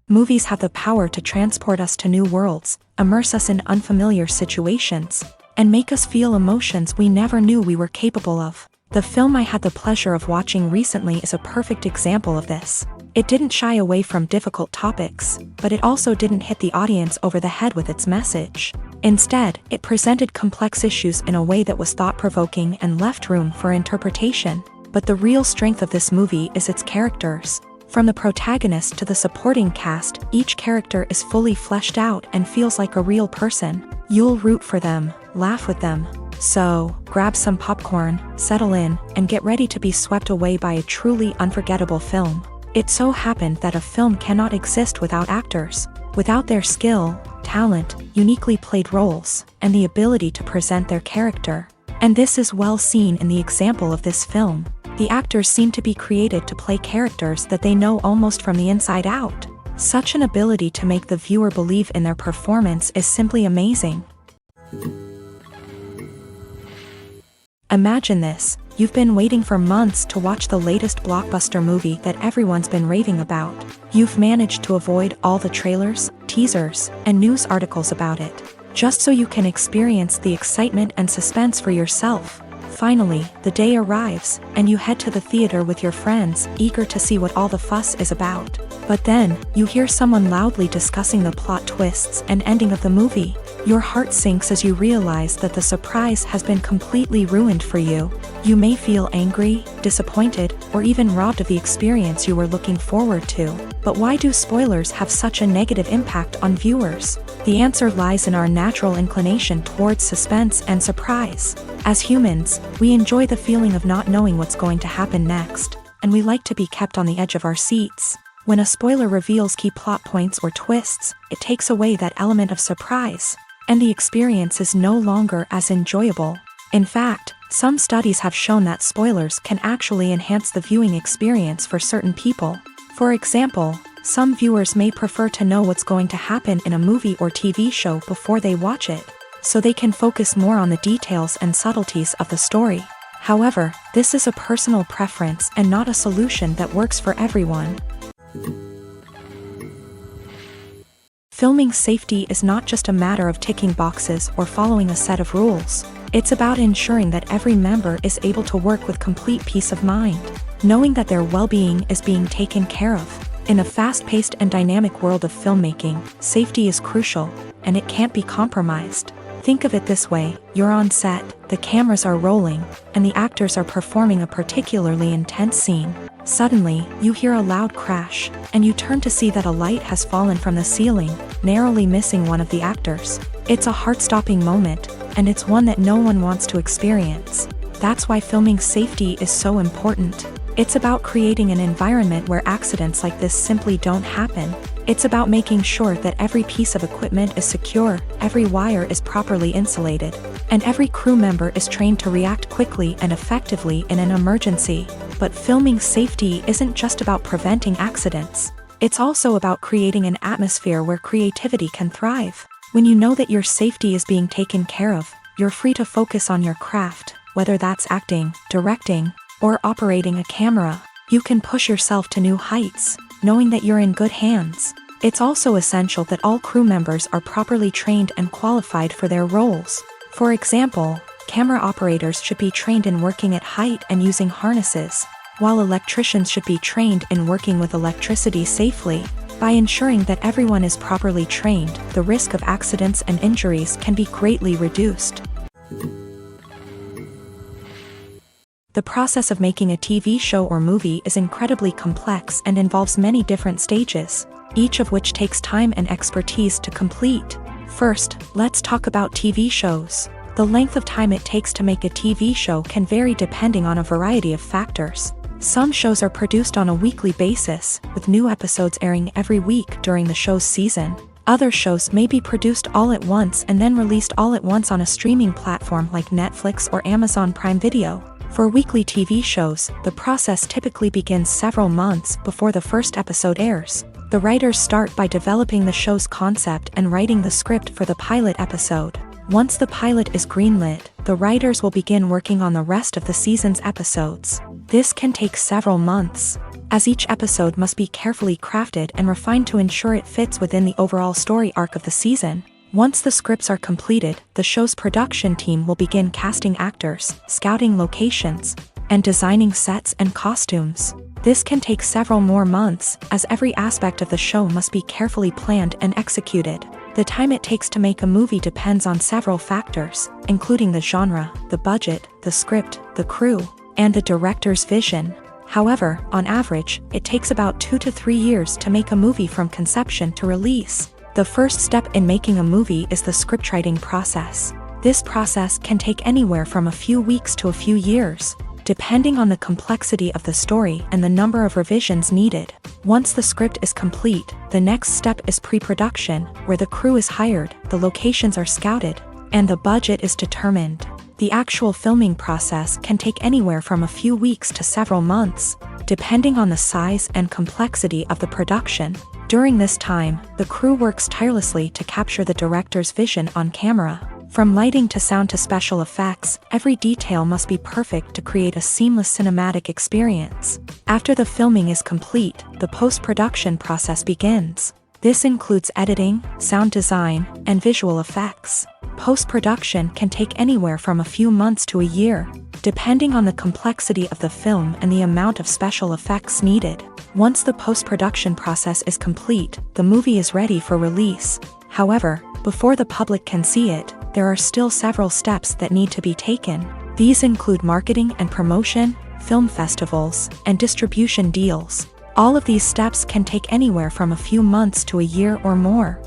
Movies have the power to transport us to new worlds, immerse us in unfamiliar situations, and make us feel emotions we never knew we were capable of. The film I had the pleasure of watching recently is a perfect example of this. It didn't shy away from difficult topics, but it also didn't hit the audience over the head with its message. Instead, it presented complex issues in a way that was thought-provoking and left room for interpretation. But the real strength of this movie is its characters. From the protagonist to the supporting cast, each character is fully fleshed out and feels like a real person. You'll root for them, laugh with them. So, grab some popcorn, settle in, and get ready to be swept away by a truly unforgettable film. It so happened that a film cannot exist without actors. Without their skill, talent, uniquely played roles, and the ability to present their character. And this is well seen in the example of this film. The actors seem to be created to play characters that they know almost from the inside out. Such an ability to make the viewer believe in their performance is simply amazing. Imagine this. You've been waiting for months to watch the latest blockbuster movie that everyone's been raving about. You've managed to avoid all the trailers, teasers, and news articles about it, just so you can experience the excitement and suspense for yourself. Finally, the day arrives, and you head to the theater with your friends, eager to see what all the fuss is about. But then, you hear someone loudly discussing the plot twists and ending of the movie. Your heart sinks as you realize that the surprise has been completely ruined for you. You may feel angry, disappointed, or even robbed of the experience you were looking forward to. But why do spoilers have such a negative impact on viewers? The answer lies in our natural inclination towards suspense and surprise. As humans, we enjoy the feeling of not knowing what's going to happen next, and we like to be kept on the edge of our seats. When a spoiler reveals key plot points or twists, it takes away that element of surprise, and the experience is no longer as enjoyable. In fact, some studies have shown that spoilers can actually enhance the viewing experience for certain people. For example, some viewers may prefer to know what's going to happen in a movie or TV show before they watch it, so they can focus more on the details and subtleties of the story. However, this is a personal preference and not a solution that works for everyone. Filming safety is not just a matter of ticking boxes or following a set of rules. It's about ensuring that every member is able to work with complete peace of mind, knowing that their well-being is being taken care of. In a fast-paced and dynamic world of filmmaking, safety is crucial, and it can't be compromised. Think of it this way: you're on set, the cameras are rolling, and the actors are performing a particularly intense scene. Suddenly, you hear a loud crash, and you turn to see that a light has fallen from the ceiling, narrowly missing one of the actors. It's a heart-stopping moment, and it's one that no one wants to experience. That's why filming safety is so important. It's about creating an environment where accidents like this simply don't happen. It's about making sure that every piece of equipment is secure, every wire is properly insulated, and every crew member is trained to react quickly and effectively in an emergency. But filming safety isn't just about preventing accidents. It's also about creating an atmosphere where creativity can thrive. When you know that your safety is being taken care of, you're free to focus on your craft, whether that's acting, directing, or operating a camera. You can push yourself to new heights, knowing that you're in good hands. It's also essential that all crew members are properly trained and qualified for their roles. For example, camera operators should be trained in working at height and using harnesses, while electricians should be trained in working with electricity safely. By ensuring that everyone is properly trained, the risk of accidents and injuries can be greatly reduced. The process of making a TV show or movie is incredibly complex and involves many different stages, each of which takes time and expertise to complete. First, let's talk about TV shows. The length of time it takes to make a TV show can vary depending on a variety of factors. Some shows are produced on a weekly basis, with new episodes airing every week during the show's season. Other shows may be produced all at once and then released all at once on a streaming platform like Netflix or Amazon Prime Video. For weekly TV shows, the process typically begins several months before the first episode airs. The writers start by developing the show's concept and writing the script for the pilot episode. Once the pilot is greenlit, the writers will begin working on the rest of the season's episodes. This can take several months, as each episode must be carefully crafted and refined to ensure it fits within the overall story arc of the season. Once the scripts are completed, the show's production team will begin casting actors, scouting locations, and designing sets and costumes. This can take several more months, as every aspect of the show must be carefully planned and executed. The time it takes to make a movie depends on several factors, including the genre, the budget, the script, the crew, and the director's vision. However, on average, it takes about 2 to 3 years to make a movie from conception to release. The first step in making a movie is the scriptwriting process. This process can take anywhere from a few weeks to a few years, depending on the complexity of the story and the number of revisions needed. Once the script is complete, the next step is pre-production, where the crew is hired, the locations are scouted, and the budget is determined. The actual filming process can take anywhere from a few weeks to several months, depending on the size and complexity of the production. During this time, the crew works tirelessly to capture the director's vision on camera. From lighting to sound to special effects, every detail must be perfect to create a seamless cinematic experience. After the filming is complete, the post-production process begins. This includes editing, sound design, and visual effects. Post-production can take anywhere from a few months to a year, depending on the complexity of the film and the amount of special effects needed. Once the post-production process is complete, the movie is ready for release. However, before the public can see it, there are still several steps that need to be taken. These include marketing and promotion, film festivals, and distribution deals. All of these steps can take anywhere from a few months to a year or more.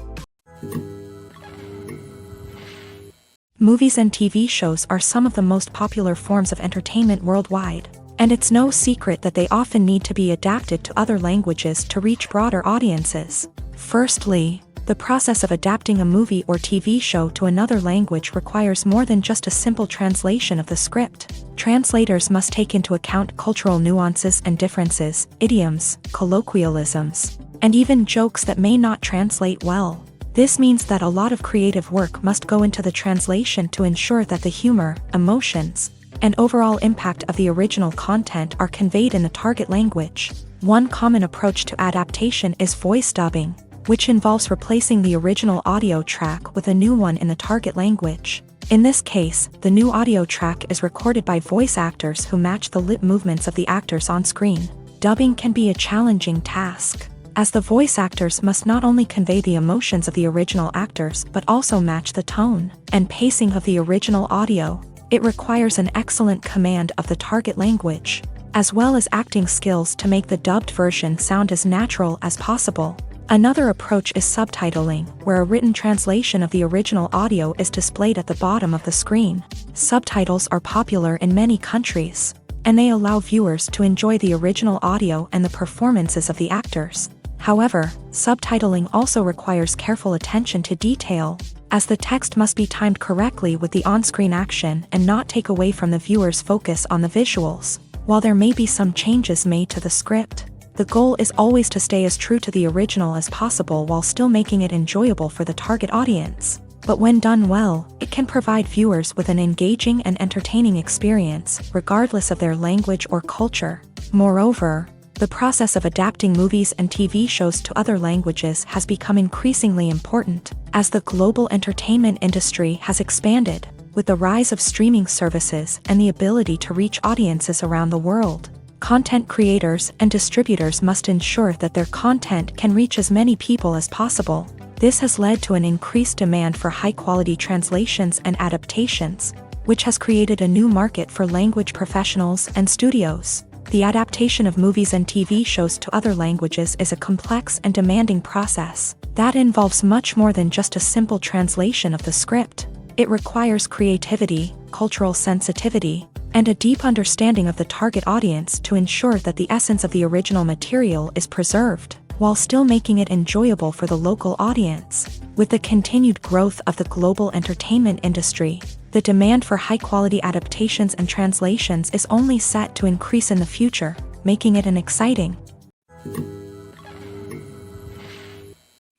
Movies and TV shows are some of the most popular forms of entertainment worldwide, and it's no secret that they often need to be adapted to other languages to reach broader audiences. Firstly, the process of adapting a movie or TV show to another language requires more than just a simple translation of the script. Translators must take into account cultural nuances and differences, idioms, colloquialisms, and even jokes that may not translate well. This means that a lot of creative work must go into the translation to ensure that the humor, emotions, and overall impact of the original content are conveyed in the target language. One common approach to adaptation is voice dubbing, which involves replacing the original audio track with a new one in the target language. In this case, the new audio track is recorded by voice actors who match the lip movements of the actors on screen. Dubbing can be a challenging task, as the voice actors must not only convey the emotions of the original actors but also match the tone and pacing of the original audio. It requires an excellent command of the target language, as well as acting skills to make the dubbed version sound as natural as possible. Another approach is subtitling, where a written translation of the original audio is displayed at the bottom of the screen. Subtitles are popular in many countries, and they allow viewers to enjoy the original audio and the performances of the actors. However, subtitling also requires careful attention to detail, as the text must be timed correctly with the on-screen action and not take away from the viewer's focus on the visuals. While there may be some changes made to the script, the goal is always to stay as true to the original as possible while still making it enjoyable for the target audience. But when done well, it can provide viewers with an engaging and entertaining experience, regardless of their language or culture. Moreover, the process of adapting movies and TV shows to other languages has become increasingly important, as the global entertainment industry has expanded, with the rise of streaming services and the ability to reach audiences around the world. Content creators and distributors must ensure that their content can reach as many people as possible. This has led to an increased demand for high-quality translations and adaptations, which has created a new market for language professionals and studios. The adaptation of movies and TV shows to other languages is a complex and demanding process that involves much more than just a simple translation of the script. It requires creativity, cultural sensitivity, and a deep understanding of the target audience to ensure that the essence of the original material is preserved, while still making it enjoyable for the local audience. With the continued growth of the global entertainment industry, the demand for high-quality adaptations and translations is only set to increase in the future, making it an exciting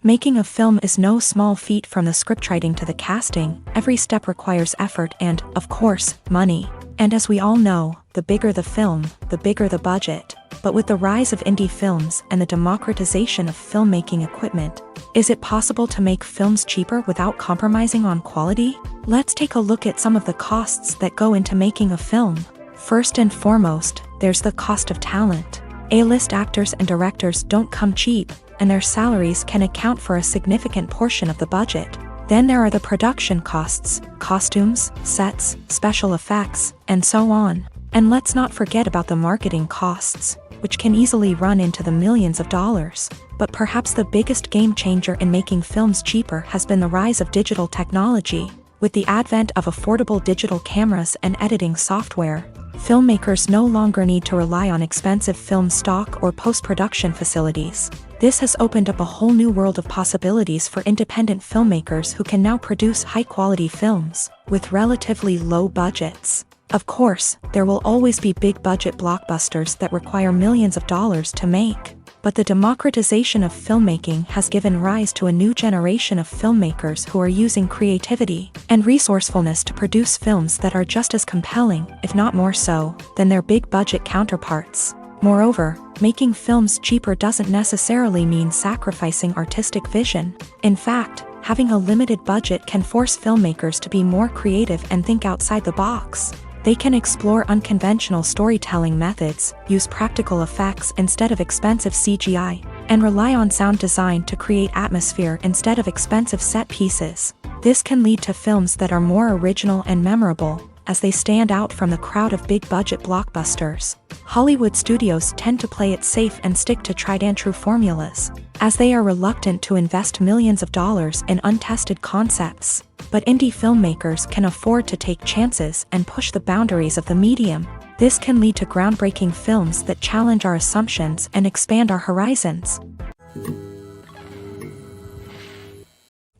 Making a film is no small feat. From the scriptwriting to the casting, every step requires effort and, of course, money. And as we all know, the bigger the film, the bigger the budget. But with the rise of indie films and the democratization of filmmaking equipment, is it possible to make films cheaper without compromising on quality? Let's take a look at some of the costs that go into making a film. First and foremost, there's the cost of talent. A-list actors and directors don't come cheap, and their salaries can account for a significant portion of the budget. Then there are the production costs, costumes, sets, special effects, and so on. And let's not forget about the marketing costs, which can easily run into the millions of dollars. But perhaps the biggest game changer in making films cheaper has been the rise of digital technology. With the advent of affordable digital cameras and editing software, filmmakers no longer need to rely on expensive film stock or post-production facilities. This has opened up a whole new world of possibilities for independent filmmakers who can now produce high-quality films with relatively low budgets. Of course, there will always be big-budget blockbusters that require millions of dollars to make. But the democratization of filmmaking has given rise to a new generation of filmmakers who are using creativity and resourcefulness to produce films that are just as compelling, if not more so, than their big-budget counterparts. Moreover, making films cheaper doesn't necessarily mean sacrificing artistic vision. In fact, having a limited budget can force filmmakers to be more creative and think outside the box. They can explore unconventional storytelling methods, use practical effects instead of expensive CGI, and rely on sound design to create atmosphere instead of expensive set pieces. This can lead to films that are more original and memorable, as they stand out from the crowd of big-budget blockbusters. Hollywood studios tend to play it safe and stick to tried-and-true formulas, as they are reluctant to invest millions of dollars in untested concepts. But indie filmmakers can afford to take chances and push the boundaries of the medium. This can lead to groundbreaking films that challenge our assumptions and expand our horizons.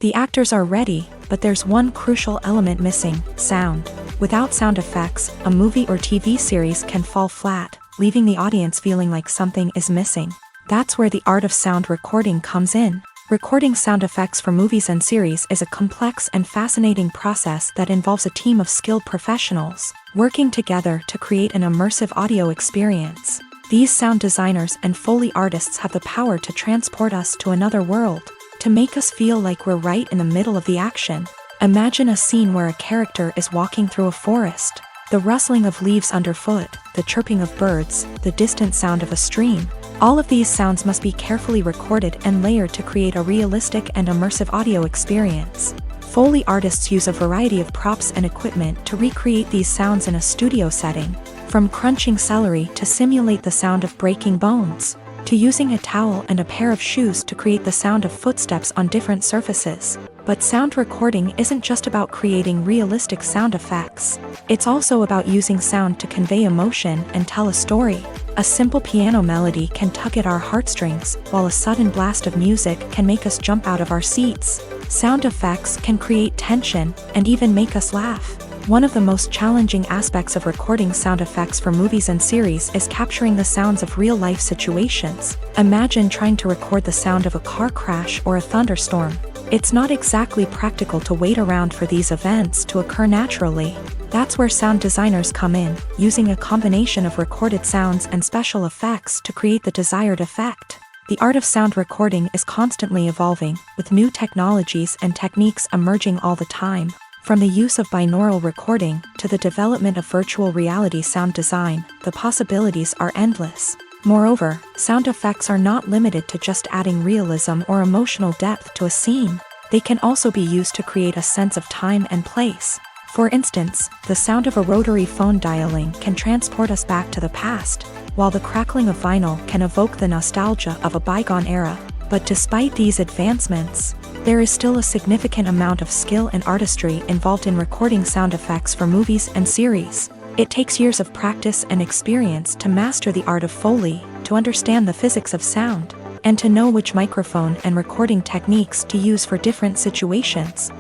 The actors are ready, but there's one crucial element missing: sound. Without sound effects, a movie or TV series can fall flat, leaving the audience feeling like something is missing. That's where the art of sound recording comes in. Recording sound effects for movies and series is a complex and fascinating process that involves a team of skilled professionals working together to create an immersive audio experience. These sound designers and Foley artists have the power to transport us to another world, to make us feel like we're right in the middle of the action. Imagine a scene where a character is walking through a forest. The rustling of leaves underfoot, the chirping of birds, the distant sound of a stream. All of these sounds must be carefully recorded and layered to create a realistic and immersive audio experience. Foley artists use a variety of props and equipment to recreate these sounds in a studio setting, from crunching celery to simulate the sound of breaking bones, to using a towel and a pair of shoes to create the sound of footsteps on different surfaces. But sound recording isn't just about creating realistic sound effects. It's also about using sound to convey emotion and tell a story. A simple piano melody can tug at our heartstrings, while a sudden blast of music can make us jump out of our seats. Sound effects can create tension and even make us laugh. One of the most challenging aspects of recording sound effects for movies and series is capturing the sounds of real-life situations. Imagine trying to record the sound of a car crash or a thunderstorm. It's not exactly practical to wait around for these events to occur naturally. That's where sound designers come in, using a combination of recorded sounds and special effects to create the desired effect. The art of sound recording is constantly evolving, with new technologies and techniques emerging all the time. From the use of binaural recording to the development of virtual reality sound design, the possibilities are endless. Moreover, sound effects are not limited to just adding realism or emotional depth to a scene. They can also be used to create a sense of time and place. For instance, the sound of a rotary phone dialing can transport us back to the past, while the crackling of vinyl can evoke the nostalgia of a bygone era. But despite these advancements, there is still a significant amount of skill and artistry involved in recording sound effects for movies and series. It takes years of practice and experience to master the art of Foley, to understand the physics of sound, and to know which microphone and recording techniques to use for different situations.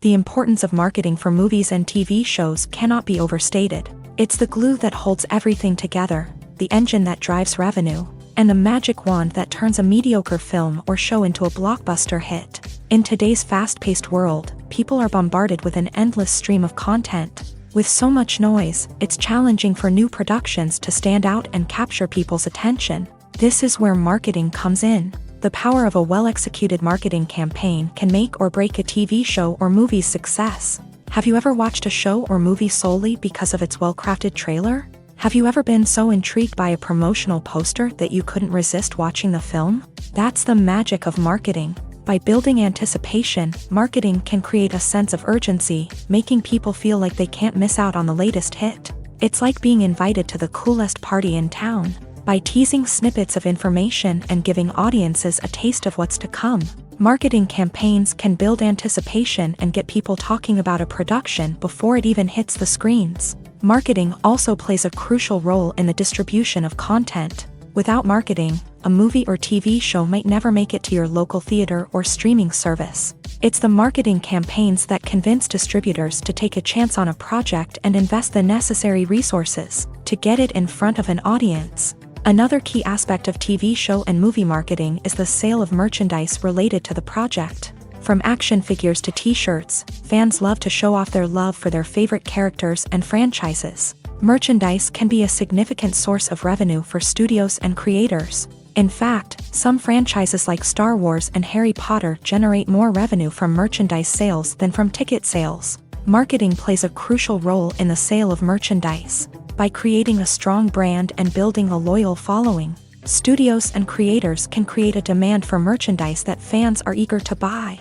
The importance of marketing for movies and TV shows cannot be overstated. It's the glue that holds everything together, the engine that drives revenue, and the magic wand that turns a mediocre film or show into a blockbuster hit. In today's fast-paced world, people are bombarded with an endless stream of content. With so much noise, it's challenging for new productions to stand out and capture people's attention. This is where marketing comes in. The power of a well-executed marketing campaign can make or break a TV show or movie's success. Have you ever watched a show or movie solely because of its well-crafted trailer? Have you ever been so intrigued by a promotional poster that you couldn't resist watching the film? That's the magic of marketing. By building anticipation, marketing can create a sense of urgency, making people feel like they can't miss out on the latest hit. It's like being invited to the coolest party in town. By teasing snippets of information and giving audiences a taste of what's to come, marketing campaigns can build anticipation and get people talking about a production before it even hits the screens. Marketing also plays a crucial role in the distribution of content. Without marketing, a movie or TV show might never make it to your local theater or streaming service. It's the marketing campaigns that convince distributors to take a chance on a project and invest the necessary resources to get it in front of an audience. Another key aspect of TV show and movie marketing is the sale of merchandise related to the project. From action figures to t-shirts, fans love to show off their love for their favorite characters and franchises. Merchandise can be a significant source of revenue for studios and creators. In fact, some franchises like Star Wars and Harry Potter generate more revenue from merchandise sales than from ticket sales. Marketing plays a crucial role in the sale of merchandise. By creating a strong brand and building a loyal following, studios and creators can create a demand for merchandise that fans are eager to buy.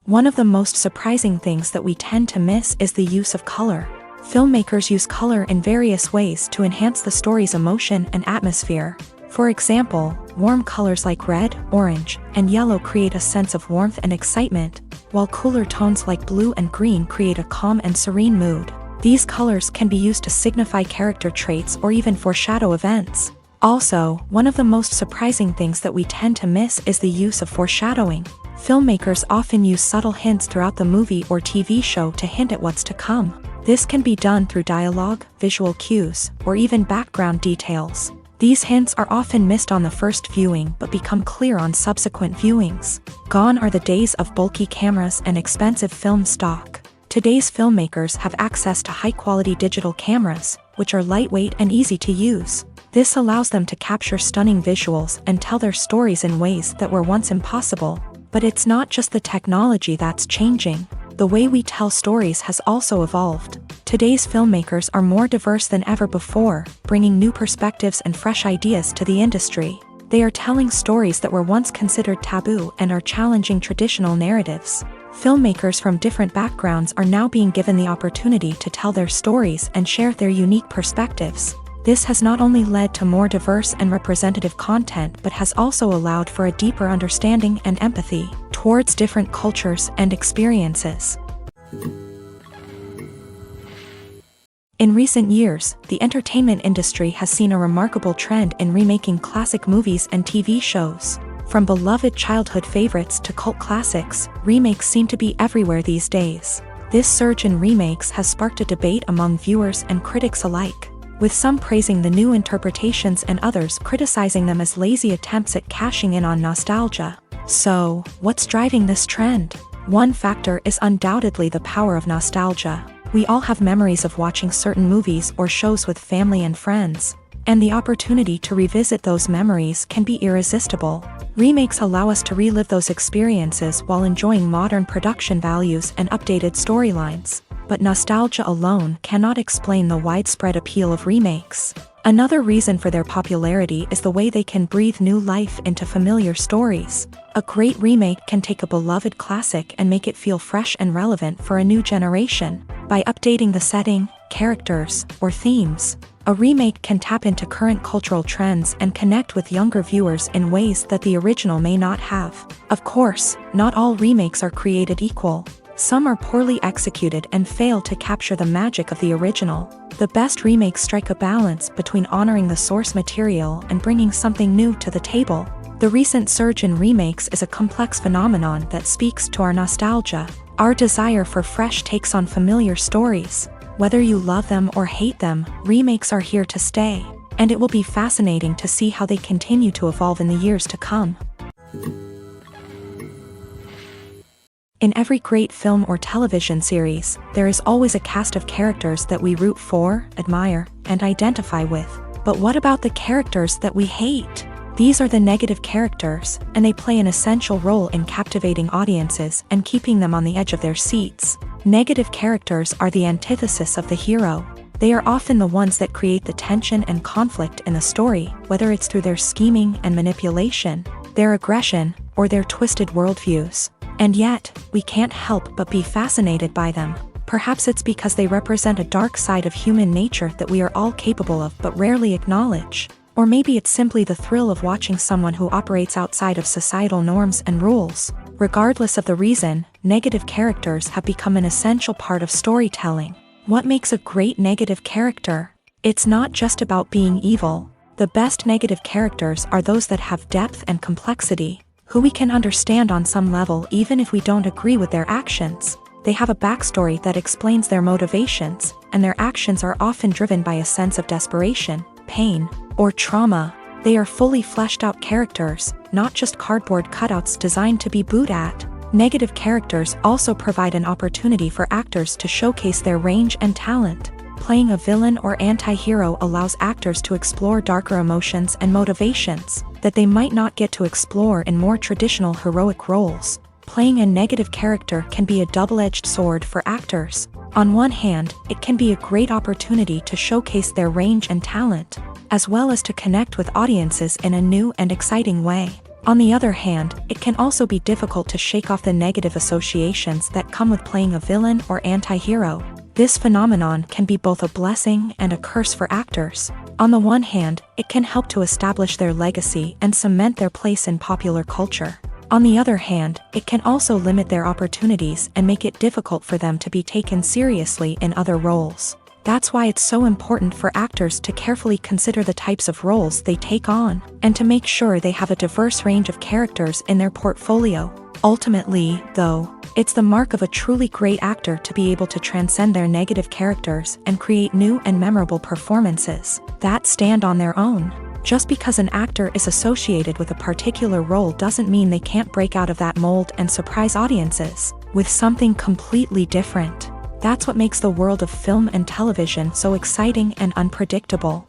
One of the most surprising things that we tend to miss is the use of color. Filmmakers use color in various ways to enhance the story's emotion and atmosphere. For example, warm colors like red, orange, and yellow create a sense of warmth and excitement, while cooler tones like blue and green create a calm and serene mood. These colors can be used to signify character traits or even foreshadow events. Also, one of the most surprising things that we tend to miss is the use of foreshadowing. Filmmakers often use subtle hints throughout the movie or TV show to hint at what's to come. This can be done through dialogue, visual cues, or even background details. These hints are often missed on the first viewing but become clear on subsequent viewings. Gone are the days of bulky cameras and expensive film stock. Today's filmmakers have access to high-quality digital cameras, which are lightweight and easy to use. This allows them to capture stunning visuals and tell their stories in ways that were once impossible. But it's not just the technology that's changing. The way we tell stories has also evolved. Today's filmmakers are more diverse than ever before, bringing new perspectives and fresh ideas to the industry. They are telling stories that were once considered taboo and are challenging traditional narratives. Filmmakers from different backgrounds are now being given the opportunity to tell their stories and share their unique perspectives. This has not only led to more diverse and representative content but has also allowed for a deeper understanding and empathy towards different cultures and experiences. In recent years, the entertainment industry has seen a remarkable trend in remaking classic movies and TV shows. From beloved childhood favorites to cult classics, remakes seem to be everywhere these days. This surge in remakes has sparked a debate among viewers and critics alike, with some praising the new interpretations and others criticizing them as lazy attempts at cashing in on nostalgia. So, what's driving this trend? One factor is undoubtedly the power of nostalgia. We all have memories of watching certain movies or shows with family and friends, and the opportunity to revisit those memories can be irresistible. Remakes allow us to relive those experiences while enjoying modern production values and updated storylines. But nostalgia alone cannot explain the widespread appeal of remakes. Another reason for their popularity is the way they can breathe new life into familiar stories. A great remake can take a beloved classic and make it feel fresh and relevant for a new generation. By updating the setting, characters, or themes, a remake can tap into current cultural trends and connect with younger viewers in ways that the original may not have. Of course, not all remakes are created equal. Some are poorly executed and fail to capture the magic of the original. The best remakes strike a balance between honoring the source material and bringing something new to the table. The recent surge in remakes is a complex phenomenon that speaks to our nostalgia, our desire for fresh takes on familiar stories. Whether you love them or hate them, remakes are here to stay, and it will be fascinating to see how they continue to evolve in the years to come. In every great film or television series, there is always a cast of characters that we root for, admire, and identify with. But what about the characters that we hate? These are the negative characters, and they play an essential role in captivating audiences and keeping them on the edge of their seats. Negative characters are the antithesis of the hero. They are often the ones that create the tension and conflict in the story, whether it's through their scheming and manipulation, their aggression, or their twisted worldviews. And yet, we can't help but be fascinated by them. Perhaps it's because they represent a dark side of human nature that we are all capable of but rarely acknowledge. Or maybe it's simply the thrill of watching someone who operates outside of societal norms and rules. Regardless of the reason, negative characters have become an essential part of storytelling. What makes a great negative character? It's not just about being evil. The best negative characters are those that have depth and complexity, who we can understand on some level even if we don't agree with their actions. They have a backstory that explains their motivations, and their actions are often driven by a sense of desperation, pain, or trauma. They are fully fleshed out characters, not just cardboard cutouts designed to be booed at. Negative characters also provide an opportunity for actors to showcase their range and talent. Playing a villain or anti-hero allows actors to explore darker emotions and motivations that they might not get to explore in more traditional heroic roles. Playing a negative character can be a double-edged sword for actors. On one hand, it can be a great opportunity to showcase their range and talent, as well as to connect with audiences in a new and exciting way. On the other hand, it can also be difficult to shake off the negative associations that come with playing a villain or anti-hero. This phenomenon can be both a blessing and a curse for actors. On the one hand, it can help to establish their legacy and cement their place in popular culture. On the other hand, it can also limit their opportunities and make it difficult for them to be taken seriously in other roles. That's why it's so important for actors to carefully consider the types of roles they take on, and to make sure they have a diverse range of characters in their portfolio. Ultimately, though, it's the mark of a truly great actor to be able to transcend their negative characters and create new and memorable performances that stand on their own. Just because an actor is associated with a particular role doesn't mean they can't break out of that mold and surprise audiences with something completely different. That's what makes the world of film and television so exciting and unpredictable.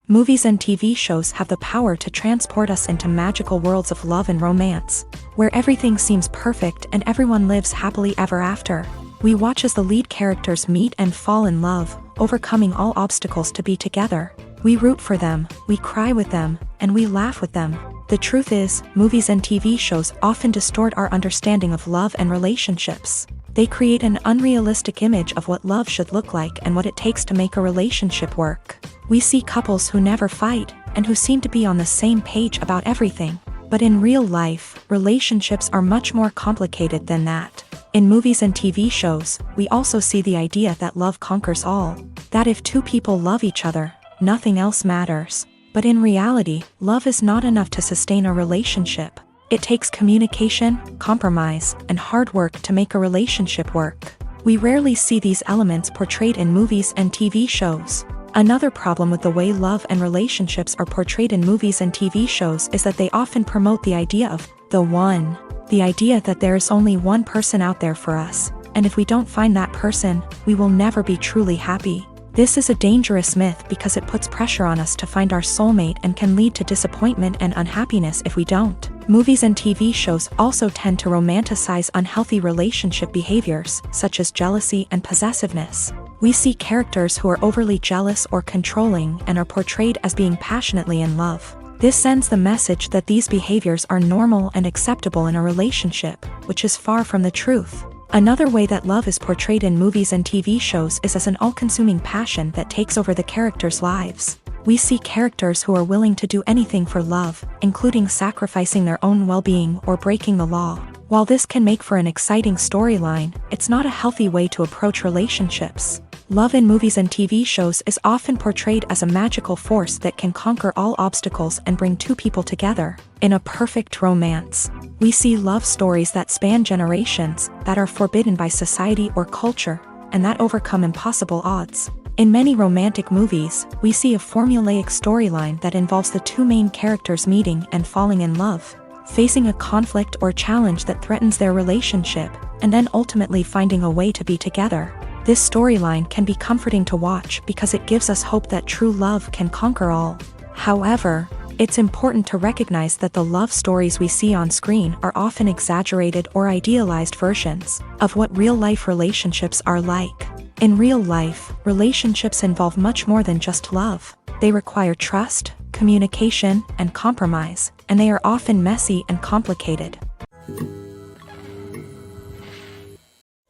Movies and TV shows have the power to transport us into magical worlds of love and romance, where everything seems perfect and everyone lives happily ever after. We watch as the lead characters meet and fall in love, overcoming all obstacles to be together. We root for them, we cry with them, and we laugh with them. The truth is, movies and TV shows often distort our understanding of love and relationships. They create an unrealistic image of what love should look like and what it takes to make a relationship work. We see couples who never fight, and who seem to be on the same page about everything. But in real life, relationships are much more complicated than that. In movies and TV shows, we also see the idea that love conquers all. That if two people love each other, nothing else matters. But in reality, love is not enough to sustain a relationship. It takes communication, compromise, and hard work to make a relationship work. We rarely see these elements portrayed in movies and TV shows. Another problem with the way love and relationships are portrayed in movies and TV shows is that they often promote the idea of the one. The idea that there is only one person out there for us, and if we don't find that person, we will never be truly happy. This is a dangerous myth because it puts pressure on us to find our soulmate and can lead to disappointment and unhappiness if we don't. Movies and TV shows also tend to romanticize unhealthy relationship behaviors, such as jealousy and possessiveness. We see characters who are overly jealous or controlling and are portrayed as being passionately in love. This sends the message that these behaviors are normal and acceptable in a relationship, which is far from the truth. Another way that love is portrayed in movies and TV shows is as an all-consuming passion that takes over the characters' lives. We see characters who are willing to do anything for love, including sacrificing their own well-being or breaking the law. While this can make for an exciting storyline, it's not a healthy way to approach relationships. Love in movies and TV shows is often portrayed as a magical force that can conquer all obstacles and bring two people together. In a perfect romance, we see love stories that span generations, that are forbidden by society or culture, and that overcome impossible odds. In many romantic movies, we see a formulaic storyline that involves the two main characters meeting and falling in love, facing a conflict or challenge that threatens their relationship, and then ultimately finding a way to be together. This storyline can be comforting to watch because it gives us hope that true love can conquer all. However, it's important to recognize that the love stories we see on screen are often exaggerated or idealized versions of what real-life relationships are like. In real life, relationships involve much more than just love. They require trust, communication, and compromise, and they are often messy and complicated.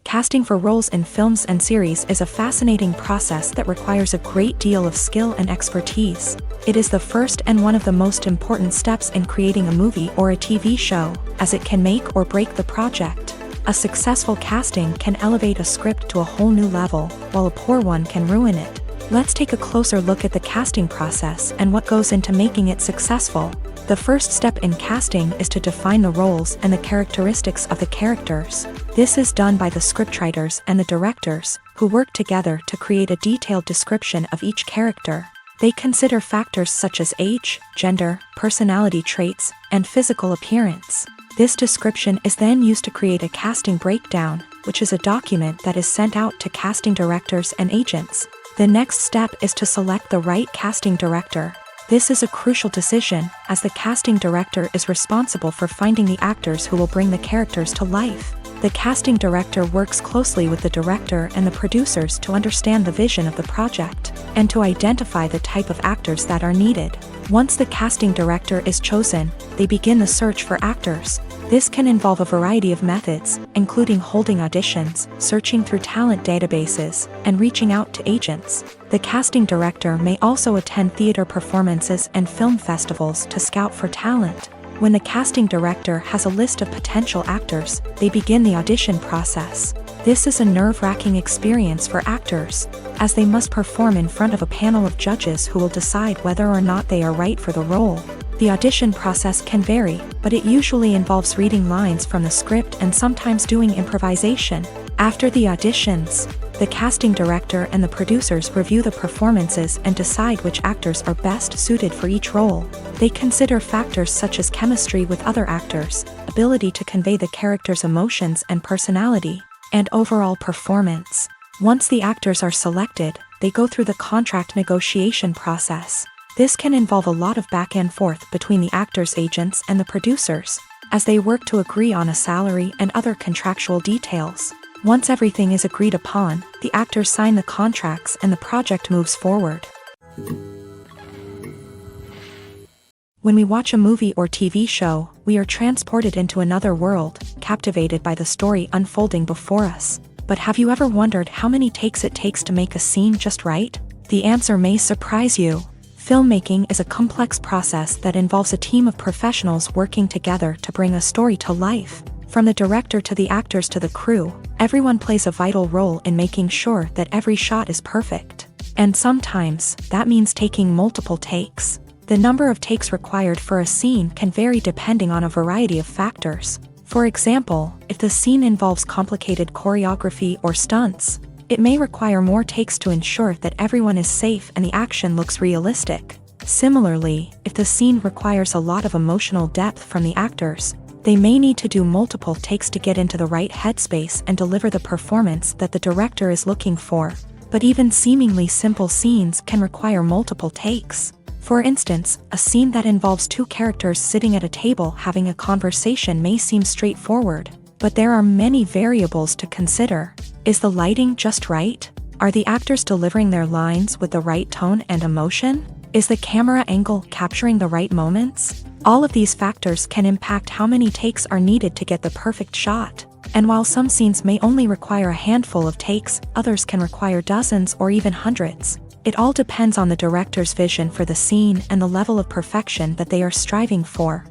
Casting for roles in films and series is a fascinating process that requires a great deal of skill and expertise. It is the first and one of the most important steps in creating a movie or a TV show, as it can make or break the project. A successful casting can elevate a script to a whole new level, while a poor one can ruin it. Let's take a closer look at the casting process and what goes into making it successful. The first step in casting is to define the roles and the characteristics of the characters. This is done by the scriptwriters and the directors, who work together to create a detailed description of each character. They consider factors such as age, gender, personality traits, and physical appearance. This description is then used to create a casting breakdown, which is a document that is sent out to casting directors and agents. The next step is to select the right casting director. This is a crucial decision, as the casting director is responsible for finding the actors who will bring the characters to life. The casting director works closely with the director and the producers to understand the vision of the project, and to identify the type of actors that are needed. Once the casting director is chosen, they begin the search for actors. This can involve a variety of methods, including holding auditions, searching through talent databases, and reaching out to agents. The casting director may also attend theater performances and film festivals to scout for talent. When the casting director has a list of potential actors, they begin the audition process. This is a nerve-wracking experience for actors, as they must perform in front of a panel of judges who will decide whether or not they are right for the role. The audition process can vary, but it usually involves reading lines from the script and sometimes doing improvisation. After the auditions, the casting director and the producers review the performances and decide which actors are best suited for each role. They consider factors such as chemistry with other actors, ability to convey the character's emotions and personality, and overall performance. Once the actors are selected, they go through the contract negotiation process. This can involve a lot of back and forth between the actors' agents and the producers, as they work to agree on a salary and other contractual details. Once everything is agreed upon, the actors sign the contracts and the project moves forward. When we watch a movie or TV show, we are transported into another world, captivated by the story unfolding before us. But have you ever wondered how many takes it takes to make a scene just right? The answer may surprise you. Filmmaking is a complex process that involves a team of professionals working together to bring a story to life. From the director to the actors to the crew, everyone plays a vital role in making sure that every shot is perfect. And sometimes, that means taking multiple takes. The number of takes required for a scene can vary depending on a variety of factors. For example, if the scene involves complicated choreography or stunts, it may require more takes to ensure that everyone is safe and the action looks realistic. Similarly, if the scene requires a lot of emotional depth from the actors, they may need to do multiple takes to get into the right headspace and deliver the performance that the director is looking for. But even seemingly simple scenes can require multiple takes. For instance, a scene that involves two characters sitting at a table having a conversation may seem straightforward, but there are many variables to consider. Is the lighting just right? Are the actors delivering their lines with the right tone and emotion? Is the camera angle capturing the right moments? All of these factors can impact how many takes are needed to get the perfect shot. And while some scenes may only require a handful of takes, others can require dozens or even hundreds. It all depends on the director's vision for the scene and the level of perfection that they are striving for.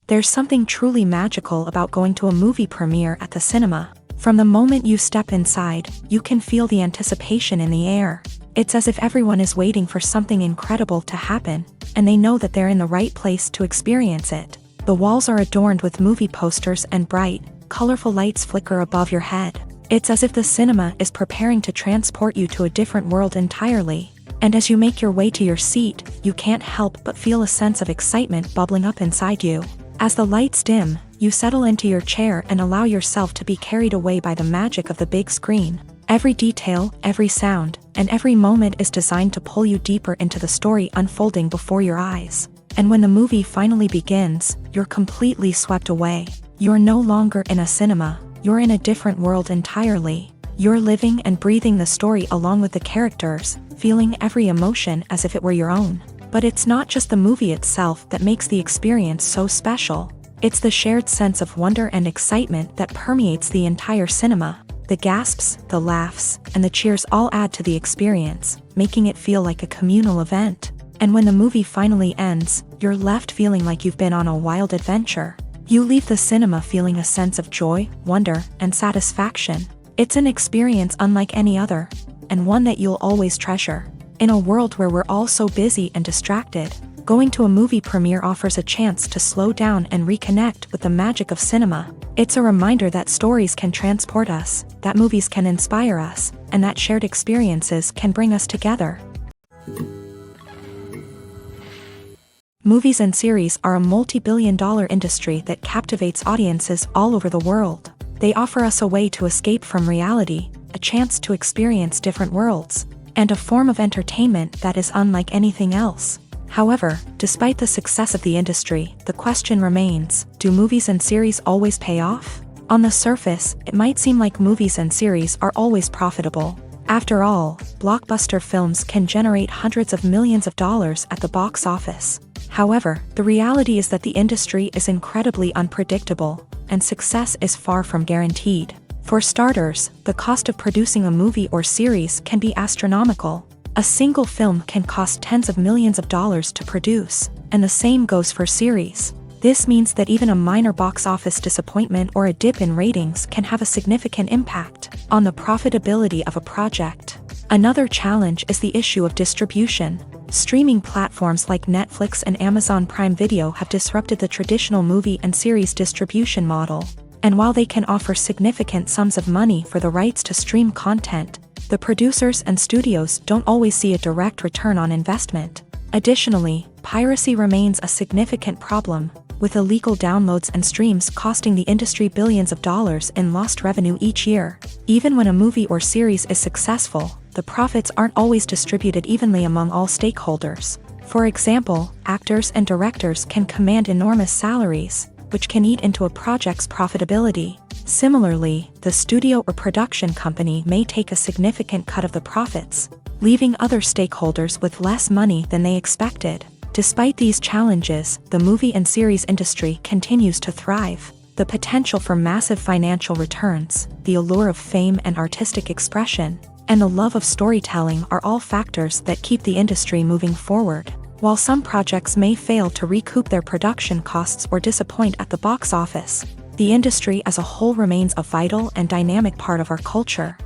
There's something truly magical about going to a movie premiere at the cinema. From the moment you step inside, you can feel the anticipation in the air. It's as if everyone is waiting for something incredible to happen, and they know that they're in the right place to experience it. The walls are adorned with movie posters and bright, colorful lights flicker above your head. It's as if the cinema is preparing to transport you to a different world entirely. And as you make your way to your seat, you can't help but feel a sense of excitement bubbling up inside you. As the lights dim, you settle into your chair and allow yourself to be carried away by the magic of the big screen. Every detail, every sound, and every moment is designed to pull you deeper into the story unfolding before your eyes. And when the movie finally begins, you're completely swept away. You're no longer in a cinema, you're in a different world entirely. You're living and breathing the story along with the characters, feeling every emotion as if it were your own. But it's not just the movie itself that makes the experience so special. It's the shared sense of wonder and excitement that permeates the entire cinema. The gasps, the laughs, and the cheers all add to the experience, making it feel like a communal event. And when the movie finally ends, you're left feeling like you've been on a wild adventure. You leave the cinema feeling a sense of joy, wonder, and satisfaction. It's an experience unlike any other, and one that you'll always treasure. In a world where we're all so busy and distracted, going to a movie premiere offers a chance to slow down and reconnect with the magic of cinema. It's a reminder that stories can transport us, that movies can inspire us, and that shared experiences can bring us together. Movies and series are a multi-billion-dollar industry that captivates audiences all over the world. They offer us a way to escape from reality, a chance to experience different worlds, and a form of entertainment that is unlike anything else. However, despite the success of the industry, the question remains, do movies and series always pay off? On the surface, it might seem like movies and series are always profitable. After all, blockbuster films can generate hundreds of millions of dollars at the box office. However, the reality is that the industry is incredibly unpredictable, and success is far from guaranteed. For starters, the cost of producing a movie or series can be astronomical. A single film can cost tens of millions of dollars to produce, and the same goes for series. This means that even a minor box office disappointment or a dip in ratings can have a significant impact on the profitability of a project. Another challenge is the issue of distribution. Streaming platforms like Netflix and Amazon Prime Video have disrupted the traditional movie and series distribution model. And while they can offer significant sums of money for the rights to stream content, the producers and studios don't always see a direct return on investment. Additionally, piracy remains a significant problem, with illegal downloads and streams costing the industry billions of dollars in lost revenue each year. Even when a movie or series is successful, the profits aren't always distributed evenly among all stakeholders. For example, actors and directors can command enormous salaries, which can eat into a project's profitability. Similarly, the studio or production company may take a significant cut of the profits, leaving other stakeholders with less money than they expected. Despite these challenges, the movie and series industry continues to thrive. The potential for massive financial returns, the allure of fame and artistic expression, and the love of storytelling are all factors that keep the industry moving forward. While some projects may fail to recoup their production costs or disappoint at the box office, the industry as a whole remains a vital and dynamic part of our culture.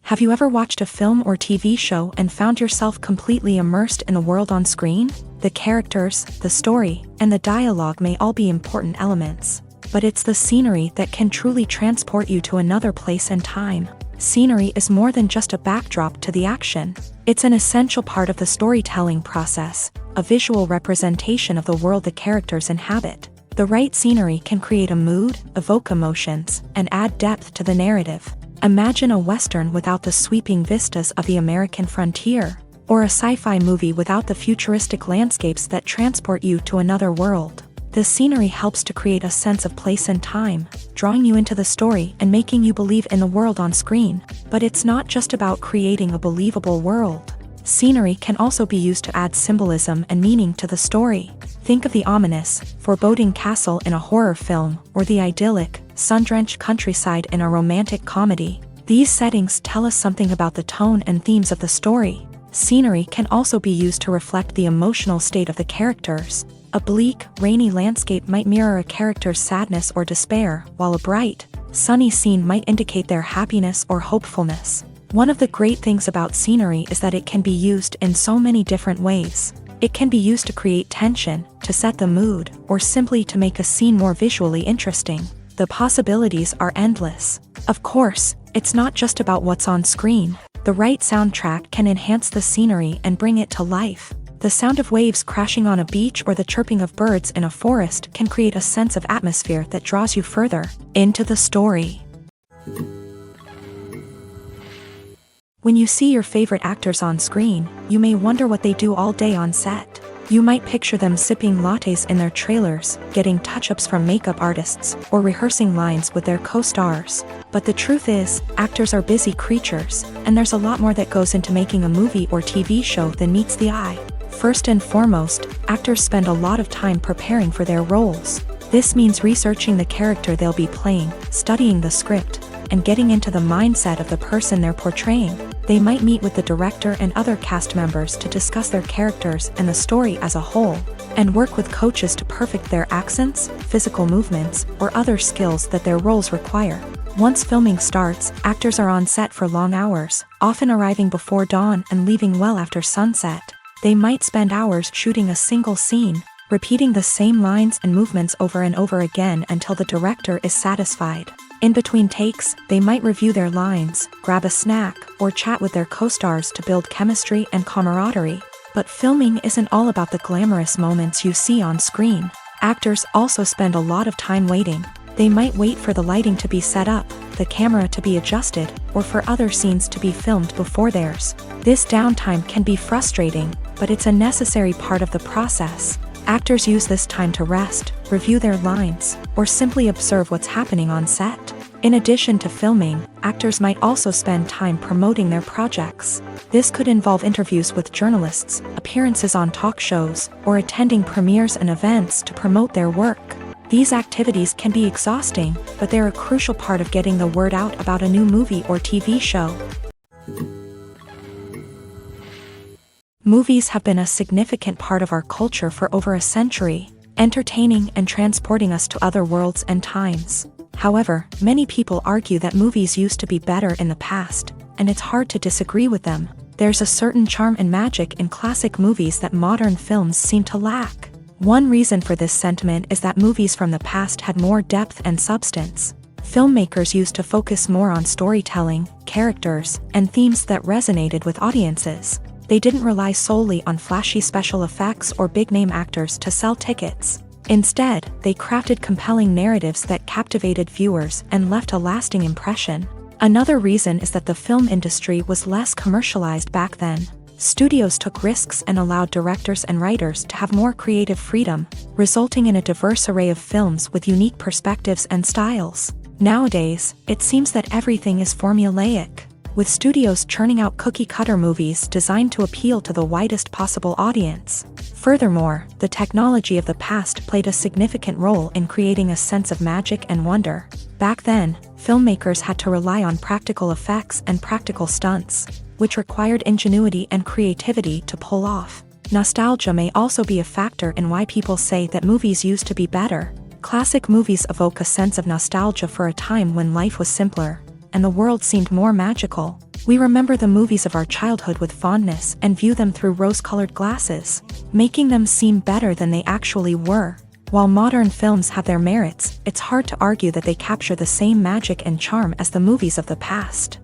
Have you ever watched a film or TV show and found yourself completely immersed in the world on screen? The characters, the story, and the dialogue may all be important elements, but it's the scenery that can truly transport you to another place and time. Scenery is more than just a backdrop to the action. It's an essential part of the storytelling process, a visual representation of the world the characters inhabit. The right scenery can create a mood, evoke emotions, and add depth to the narrative. Imagine a Western without the sweeping vistas of the American frontier, or a sci-fi movie without the futuristic landscapes that transport you to another world. The scenery helps to create a sense of place and time, drawing you into the story and making you believe in the world on screen. But it's not just about creating a believable world. Scenery can also be used to add symbolism and meaning to the story. Think of the ominous, foreboding castle in a horror film, or the idyllic, sun-drenched countryside in a romantic comedy. These settings tell us something about the tone and themes of the story. Scenery can also be used to reflect the emotional state of the characters. A bleak, rainy landscape might mirror a character's sadness or despair, while a bright, sunny scene might indicate their happiness or hopefulness. One of the great things about scenery is that it can be used in so many different ways. It can be used to create tension, to set the mood, or simply to make a scene more visually interesting. The possibilities are endless. Of course, it's not just about what's on screen. The right soundtrack can enhance the scenery and bring it to life. The sound of waves crashing on a beach or the chirping of birds in a forest can create a sense of atmosphere that draws you further into the story. When you see your favorite actors on screen, you may wonder what they do all day on set. You might picture them sipping lattes in their trailers, getting touch-ups from makeup artists, or rehearsing lines with their co-stars. But the truth is, actors are busy creatures, and there's a lot more that goes into making a movie or TV show than meets the eye. First and foremost, actors spend a lot of time preparing for their roles. This means researching the character they'll be playing, studying the script, and getting into the mindset of the person they're portraying. They might meet with the director and other cast members to discuss their characters and the story as a whole, and work with coaches to perfect their accents, physical movements, or other skills that their roles require. Once filming starts, actors are on set for long hours, often arriving before dawn and leaving well after sunset. They might spend hours shooting a single scene, repeating the same lines and movements over and over again until the director is satisfied. In between takes, they might review their lines, grab a snack, or chat with their co-stars to build chemistry and camaraderie. But filming isn't all about the glamorous moments you see on screen. Actors also spend a lot of time waiting. They might wait for the lighting to be set up, the camera to be adjusted, or for other scenes to be filmed before theirs. This downtime can be frustrating, but it's a necessary part of the process. Actors use this time to rest, review their lines, or simply observe what's happening on set. In addition to filming, actors might also spend time promoting their projects. This could involve interviews with journalists, appearances on talk shows, or attending premieres and events to promote their work. These activities can be exhausting, but they're a crucial part of getting the word out about a new movie or TV show. Movies have been a significant part of our culture for over a century, entertaining and transporting us to other worlds and times. However, many people argue that movies used to be better in the past, and it's hard to disagree with them. There's a certain charm and magic in classic movies that modern films seem to lack. One reason for this sentiment is that movies from the past had more depth and substance. Filmmakers used to focus more on storytelling, characters, and themes that resonated with audiences. They didn't rely solely on flashy special effects or big-name actors to sell tickets. Instead, they crafted compelling narratives that captivated viewers and left a lasting impression. Another reason is that the film industry was less commercialized back then. Studios took risks and allowed directors and writers to have more creative freedom, resulting in a diverse array of films with unique perspectives and styles. Nowadays, it seems that everything is formulaic, with studios churning out cookie-cutter movies designed to appeal to the widest possible audience. Furthermore, the technology of the past played a significant role in creating a sense of magic and wonder. Back then, filmmakers had to rely on practical effects and practical stunts, which required ingenuity and creativity to pull off. Nostalgia may also be a factor in why people say that movies used to be better. Classic movies evoke a sense of nostalgia for a time when life was simpler, and the world seemed more magical. We remember the movies of our childhood with fondness and view them through rose-colored glasses, making them seem better than they actually were. While modern films have their merits, it's hard to argue that they capture the same magic and charm as the movies of the past.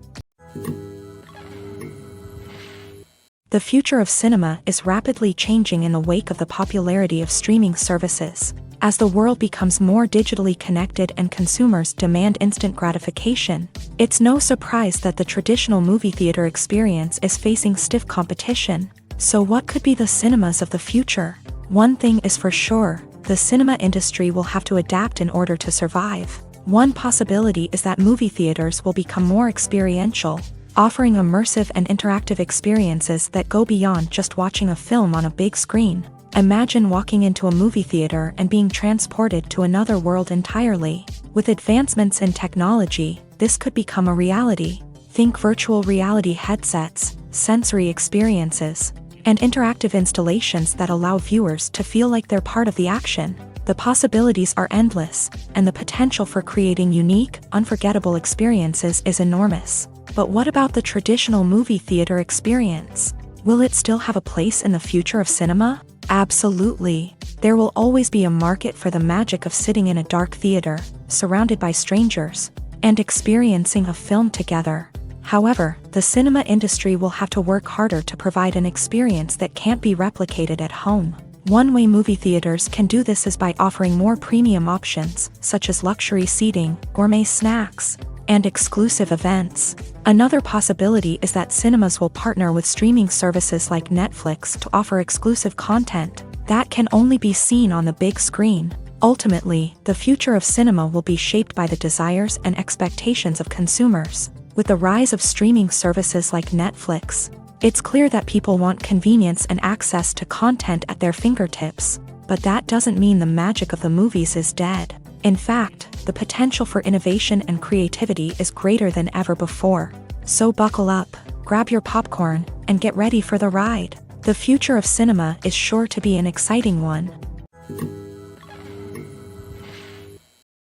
The future of cinema is rapidly changing in the wake of the popularity of streaming services. As the world becomes more digitally connected and consumers demand instant gratification, it's no surprise that the traditional movie theater experience is facing stiff competition. So what could be the cinemas of the future? One thing is for sure, the cinema industry will have to adapt in order to survive. One possibility is that movie theaters will become more experiential, offering immersive and interactive experiences that go beyond just watching a film on a big screen. Imagine walking into a movie theater and being transported to another world entirely. With advancements in technology, this could become a reality. Think virtual reality headsets, sensory experiences, and interactive installations that allow viewers to feel like they're part of the action. The possibilities are endless, and the potential for creating unique, unforgettable experiences is enormous. But what about the traditional movie theater experience? Will it still have a place in the future of cinema? Absolutely. There will always be a market for the magic of sitting in a dark theater, surrounded by strangers, and experiencing a film together. However, the cinema industry will have to work harder to provide an experience that can't be replicated at home. One way movie theaters can do this is by offering more premium options, such as luxury seating, gourmet snacks, and exclusive events. Another possibility is that cinemas will partner with streaming services like Netflix to offer exclusive content that can only be seen on the big screen. Ultimately, the future of cinema will be shaped by the desires and expectations of consumers. With the rise of streaming services like Netflix, it's clear that people want convenience and access to content at their fingertips. But that doesn't mean the magic of the movies is dead. In fact, the potential for innovation and creativity is greater than ever before. So buckle up, grab your popcorn, and get ready for the ride. The future of cinema is sure to be an exciting one.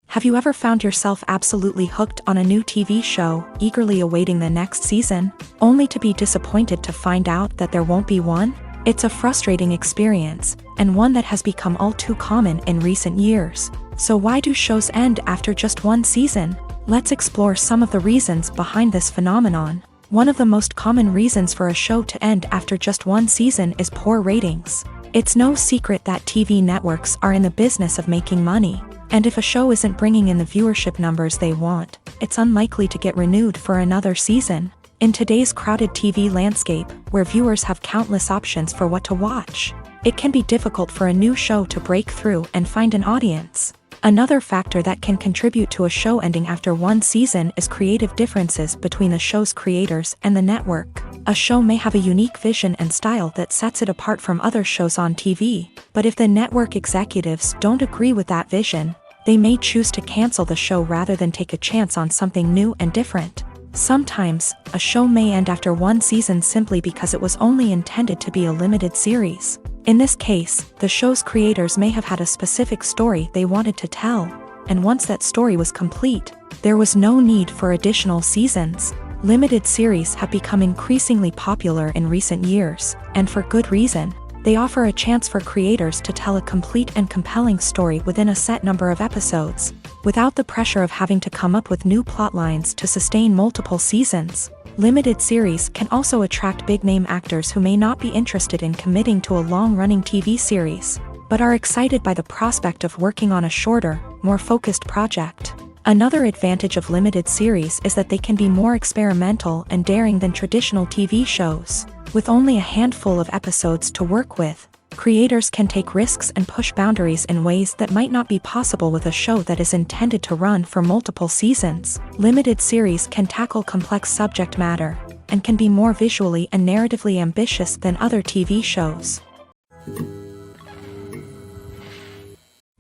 Have you ever found yourself absolutely hooked on a new TV show, eagerly awaiting the next season, only to be disappointed to find out that there won't be one? It's a frustrating experience, and one that has become all too common in recent years. So why do shows end after just one season? Let's explore some of the reasons behind this phenomenon. One of the most common reasons for a show to end after just one season is poor ratings. It's no secret that TV networks are in the business of making money. And if a show isn't bringing in the viewership numbers they want, it's unlikely to get renewed for another season. In today's crowded TV landscape, where viewers have countless options for what to watch, it can be difficult for a new show to break through and find an audience. Another factor that can contribute to a show ending after one season is creative differences between the show's creators and the network. A show may have a unique vision and style that sets it apart from other shows on TV, but if the network executives don't agree with that vision, they may choose to cancel the show rather than take a chance on something new and different. Sometimes, a show may end after one season simply because it was only intended to be a limited series. In this case, the show's creators may have had a specific story they wanted to tell, and once that story was complete, there was no need for additional seasons. Limited series have become increasingly popular in recent years, and for good reason. They offer a chance for creators to tell a complete and compelling story within a set number of episodes, without the pressure of having to come up with new plotlines to sustain multiple seasons. Limited series can also attract big-name actors who may not be interested in committing to a long-running TV series, but are excited by the prospect of working on a shorter, more focused project. Another advantage of limited series is that they can be more experimental and daring than traditional TV shows. With only a handful of episodes to work with, creators can take risks and push boundaries in ways that might not be possible with a show that is intended to run for multiple seasons. Limited series can tackle complex subject matter, and can be more visually and narratively ambitious than other TV shows.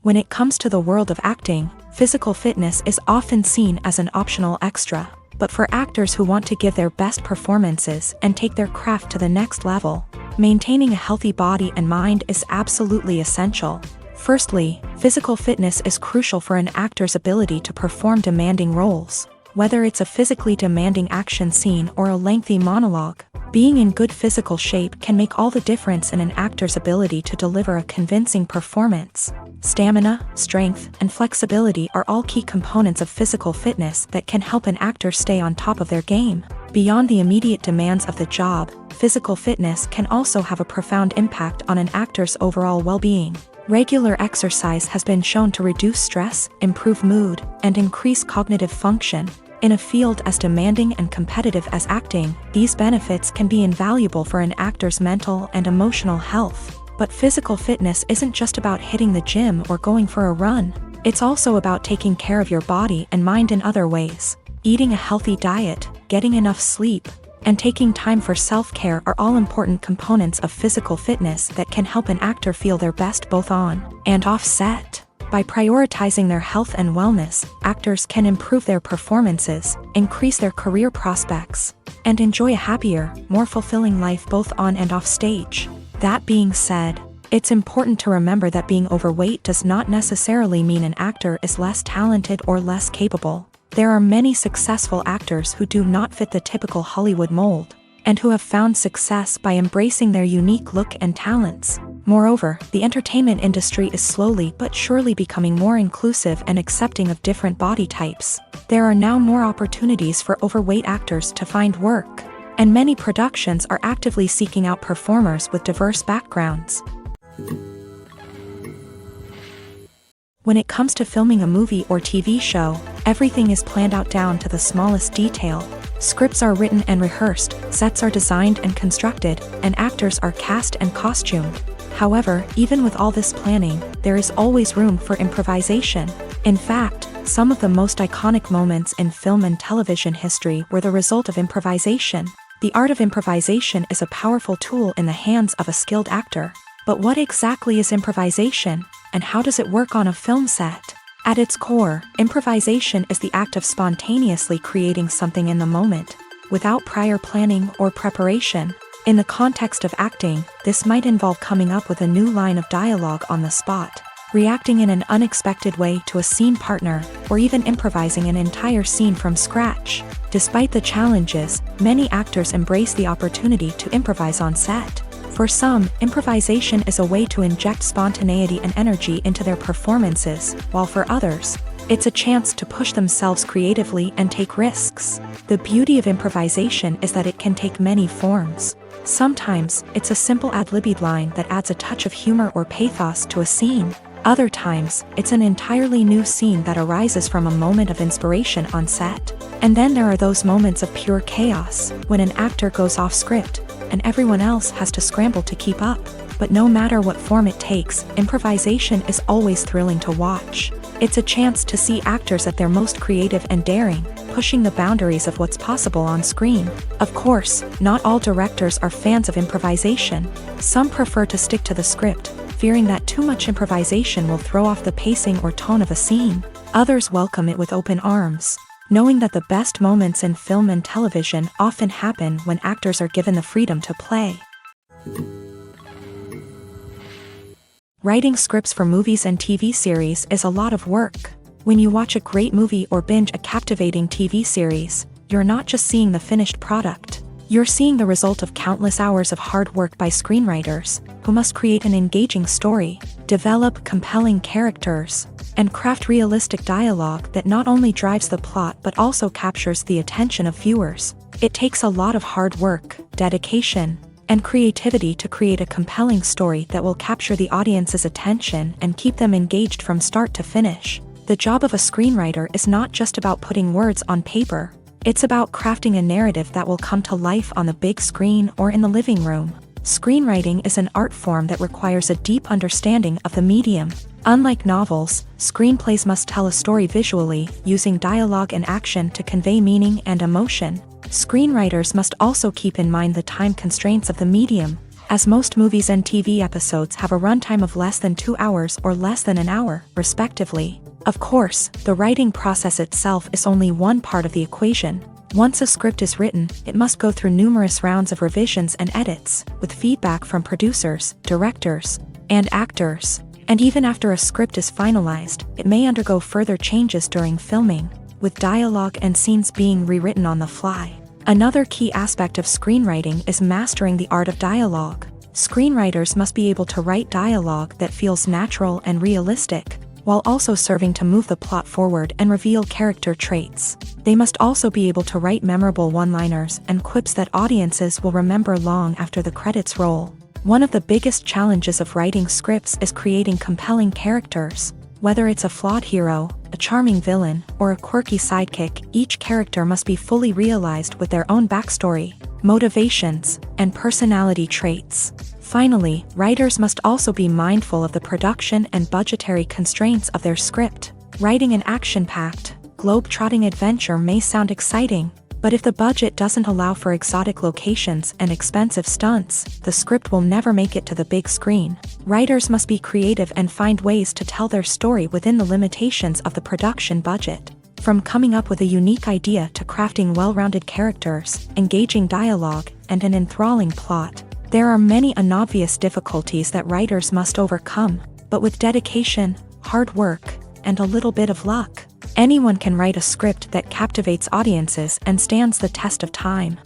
When it comes to the world of acting, physical fitness is often seen as an optional extra. But for actors who want to give their best performances and take their craft to the next level, maintaining a healthy body and mind is absolutely essential. Firstly, physical fitness is crucial for an actor's ability to perform demanding roles. Whether it's a physically demanding action scene or a lengthy monologue, being in good physical shape can make all the difference in an actor's ability to deliver a convincing performance. Stamina, strength, and flexibility are all key components of physical fitness that can help an actor stay on top of their game. Beyond the immediate demands of the job, physical fitness can also have a profound impact on an actor's overall well-being. Regular exercise has been shown to reduce stress, improve mood, and increase cognitive function. In a field as demanding and competitive as acting, these benefits can be invaluable for an actor's mental and emotional health. But physical fitness isn't just about hitting the gym or going for a run. It's also about taking care of your body and mind in other ways. Eating a healthy diet, getting enough sleep, and taking time for self-care are all important components of physical fitness that can help an actor feel their best both on and off set. By prioritizing their health and wellness, actors can improve their performances, increase their career prospects, and enjoy a happier, more fulfilling life both on and off stage. That being said, it's important to remember that being overweight does not necessarily mean an actor is less talented or less capable. There are many successful actors who do not fit the typical Hollywood mold, and who have found success by embracing their unique look and talents. Moreover, the entertainment industry is slowly but surely becoming more inclusive and accepting of different body types. There are now more opportunities for overweight actors to find work, and many productions are actively seeking out performers with diverse backgrounds. When it comes to filming a movie or TV show, everything is planned out down to the smallest detail. Scripts are written and rehearsed, sets are designed and constructed, and actors are cast and costumed. However, even with all this planning, there is always room for improvisation. In fact, some of the most iconic moments in film and television history were the result of improvisation. The art of improvisation is a powerful tool in the hands of a skilled actor. But what exactly is improvisation, and how does it work on a film set? At its core, improvisation is the act of spontaneously creating something in the moment, without prior planning or preparation. In the context of acting, this might involve coming up with a new line of dialogue on the spot, reacting in an unexpected way to a scene partner, or even improvising an entire scene from scratch. Despite the challenges, many actors embrace the opportunity to improvise on set. For some, improvisation is a way to inject spontaneity and energy into their performances, while for others, it's a chance to push themselves creatively and take risks. The beauty of improvisation is that it can take many forms. Sometimes, it's a simple ad-libbed line that adds a touch of humor or pathos to a scene. Other times, it's an entirely new scene that arises from a moment of inspiration on set. And then there are those moments of pure chaos, when an actor goes off script, and everyone else has to scramble to keep up. But no matter what form it takes, improvisation is always thrilling to watch. It's a chance to see actors at their most creative and daring, pushing the boundaries of what's possible on screen. Of course, not all directors are fans of improvisation. Some prefer to stick to the script, fearing that too much improvisation will throw off the pacing or tone of a scene. Others welcome it with open arms, knowing that the best moments in film and television often happen when actors are given the freedom to play. Writing scripts for movies and TV series is a lot of work. When you watch a great movie or binge a captivating TV series, you're not just seeing the finished product. You're seeing the result of countless hours of hard work by screenwriters, who must create an engaging story, develop compelling characters, and craft realistic dialogue that not only drives the plot but also captures the attention of viewers. It takes a lot of hard work, dedication, and creativity to create a compelling story that will capture the audience's attention and keep them engaged from start to finish. The job of a screenwriter is not just about putting words on paper. It's about crafting a narrative that will come to life on the big screen or in the living room. Screenwriting is an art form that requires a deep understanding of the medium. Unlike novels, screenplays must tell a story visually, using dialogue and action to convey meaning and emotion. Screenwriters must also keep in mind the time constraints of the medium, as most movies and TV episodes have a runtime of less than 2 hours or less than an hour, respectively. Of course, the writing process itself is only one part of the equation. Once a script is written, it must go through numerous rounds of revisions and edits, with feedback from producers, directors, and actors. And even after a script is finalized, it may undergo further changes during filming, with dialogue and scenes being rewritten on the fly. Another key aspect of screenwriting is mastering the art of dialogue. Screenwriters must be able to write dialogue that feels natural and realistic, while also serving to move the plot forward and reveal character traits. They must also be able to write memorable one-liners and quips that audiences will remember long after the credits roll. One of the biggest challenges of writing scripts is creating compelling characters. Whether it's a flawed hero, a charming villain, or a quirky sidekick, each character must be fully realized with their own backstory, motivations, and personality traits. Finally, writers must also be mindful of the production and budgetary constraints of their script. Writing an action-packed, globe-trotting adventure may sound exciting, But if the budget doesn't allow for exotic locations and expensive stunts, the script will never make it to the big screen. Writers must be creative and find ways to tell their story within the limitations of the production budget. From coming up with a unique idea to crafting well-rounded characters, engaging dialogue, and an enthralling plot, there are many unobvious difficulties that writers must overcome. But with dedication, hard work, and a little bit of luck, anyone can write a script that captivates audiences and stands the test of time.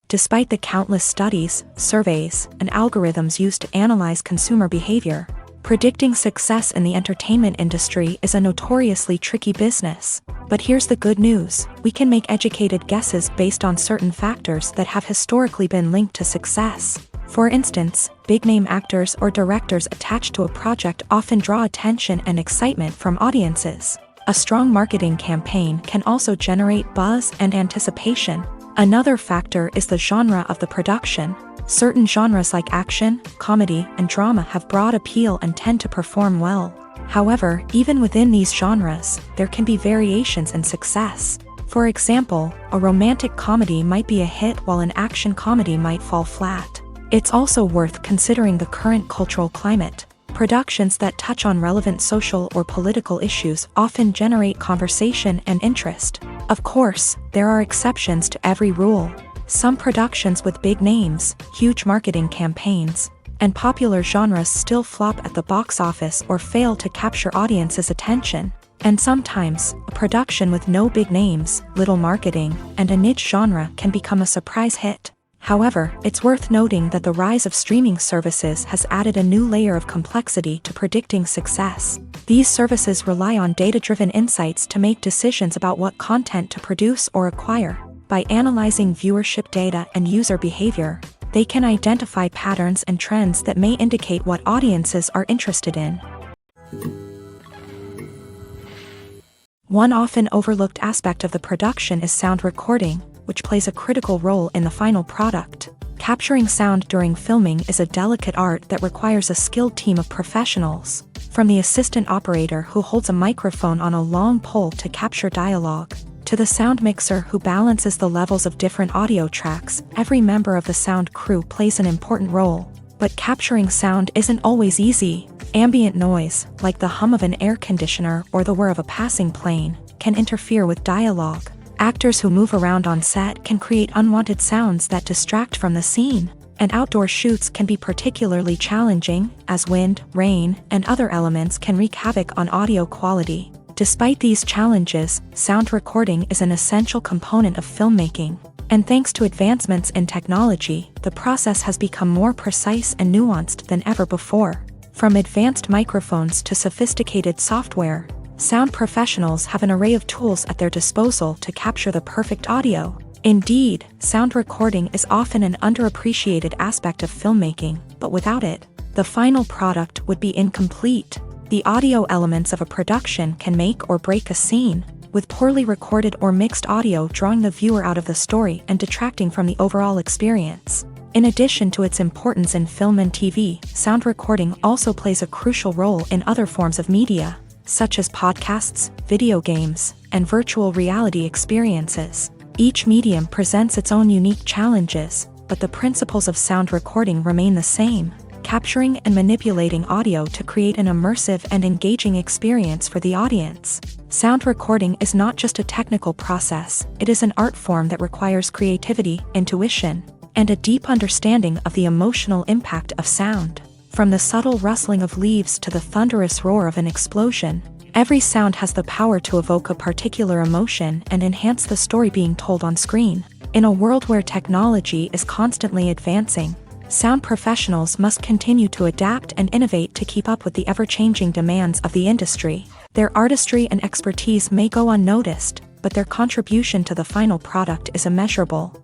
Despite the countless studies, surveys, and algorithms used to analyze consumer behavior, predicting success in the entertainment industry is a notoriously tricky business. But here's the good news: we can make educated guesses based on certain factors that have historically been linked to success. For instance, big-name actors or directors attached to a project often draw attention and excitement from audiences. A strong marketing campaign can also generate buzz and anticipation. Another factor is the genre of the production. Certain genres like action, comedy, and drama have broad appeal and tend to perform well. However, even within these genres, there can be variations in success. For example, a romantic comedy might be a hit while an action comedy might fall flat. It's also worth considering the current cultural climate. Productions that touch on relevant social or political issues often generate conversation and interest. Of course, there are exceptions to every rule. Some productions with big names, huge marketing campaigns, and popular genres still flop at the box office or fail to capture audiences' attention. And sometimes, a production with no big names, little marketing, and a niche genre can become a surprise hit. However, it's worth noting that the rise of streaming services has added a new layer of complexity to predicting success. These services rely on data-driven insights to make decisions about what content to produce or acquire. By analyzing viewership data and user behavior, they can identify patterns and trends that may indicate what audiences are interested in. One often overlooked aspect of the production is sound recording, which plays a critical role in the final product. Capturing sound during filming is a delicate art that requires a skilled team of professionals. From the assistant operator who holds a microphone on a long pole to capture dialogue, to the sound mixer who balances the levels of different audio tracks, every member of the sound crew plays an important role. But capturing sound isn't always easy. Ambient noise, like the hum of an air conditioner or the whir of a passing plane, can interfere with dialogue. Actors who move around on set can create unwanted sounds that distract from the scene. And outdoor shoots can be particularly challenging, as wind, rain, and other elements can wreak havoc on audio quality. Despite these challenges, sound recording is an essential component of filmmaking. And thanks to advancements in technology, the process has become more precise and nuanced than ever before. From advanced microphones to sophisticated software, sound professionals have an array of tools at their disposal to capture the perfect audio. Indeed, sound recording is often an underappreciated aspect of filmmaking, but without it, the final product would be incomplete. The audio elements of a production can make or break a scene, with poorly recorded or mixed audio drawing the viewer out of the story and detracting from the overall experience. In addition to its importance in film and TV, sound recording also plays a crucial role in other forms of media, such as podcasts, video games, and virtual reality experiences. Each medium presents its own unique challenges, but the principles of sound recording remain the same: capturing and manipulating audio to create an immersive and engaging experience for the audience. Sound recording is not just a technical process, it is an art form that requires creativity, intuition, and a deep understanding of the emotional impact of sound. From the subtle rustling of leaves to the thunderous roar of an explosion, every sound has the power to evoke a particular emotion and enhance the story being told on screen. In a world where technology is constantly advancing, sound professionals must continue to adapt and innovate to keep up with the ever-changing demands of the industry. Their artistry and expertise may go unnoticed, but their contribution to the final product is immeasurable.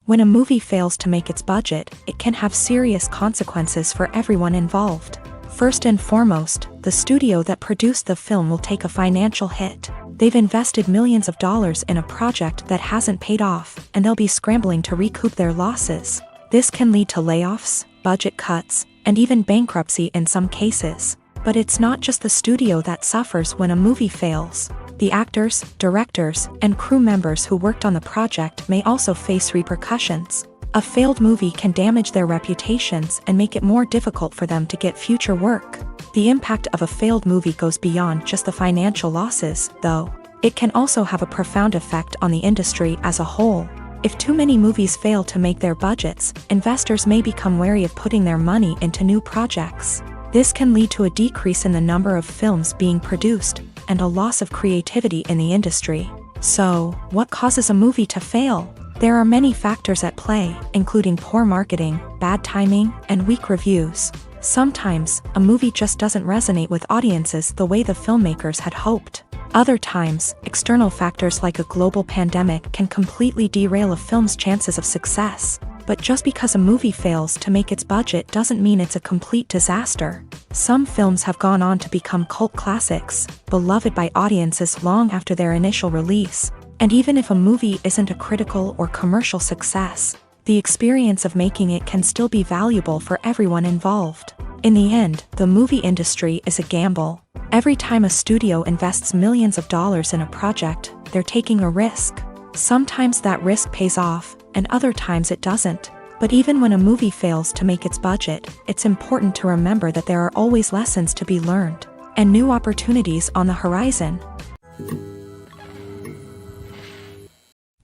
When a movie fails to make its budget, it can have serious consequences for everyone involved. First and foremost, the studio that produced the film will take a financial hit. They've invested millions of dollars in a project that hasn't paid off, and they'll be scrambling to recoup their losses. This can lead to layoffs, budget cuts, and even bankruptcy in some cases. But it's not just the studio that suffers when a movie fails. The actors, directors, and crew members who worked on the project may also face repercussions. A failed movie can damage their reputations and make it more difficult for them to get future work. The impact of a failed movie goes beyond just the financial losses, though. It can also have a profound effect on the industry as a whole. If too many movies fail to make their budgets, investors may become wary of putting their money into new projects. This can lead to a decrease in the number of films being produced, and a loss of creativity in the industry. So, what causes a movie to fail? There are many factors at play, including poor marketing, bad timing, and weak reviews. Sometimes, a movie just doesn't resonate with audiences the way the filmmakers had hoped. Other times, external factors like a global pandemic can completely derail a film's chances of success. But just because a movie fails to make its budget doesn't mean it's a complete disaster. Some films have gone on to become cult classics, beloved by audiences long after their initial release. And even if a movie isn't a critical or commercial success, the experience of making it can still be valuable for everyone involved. In the end, the movie industry is a gamble. Every time a studio invests millions of dollars in a project, they're taking a risk. Sometimes that risk pays off, and other times it doesn't. But even when a movie fails to make its budget, it's important to remember that there are always lessons to be learned, and new opportunities on the horizon.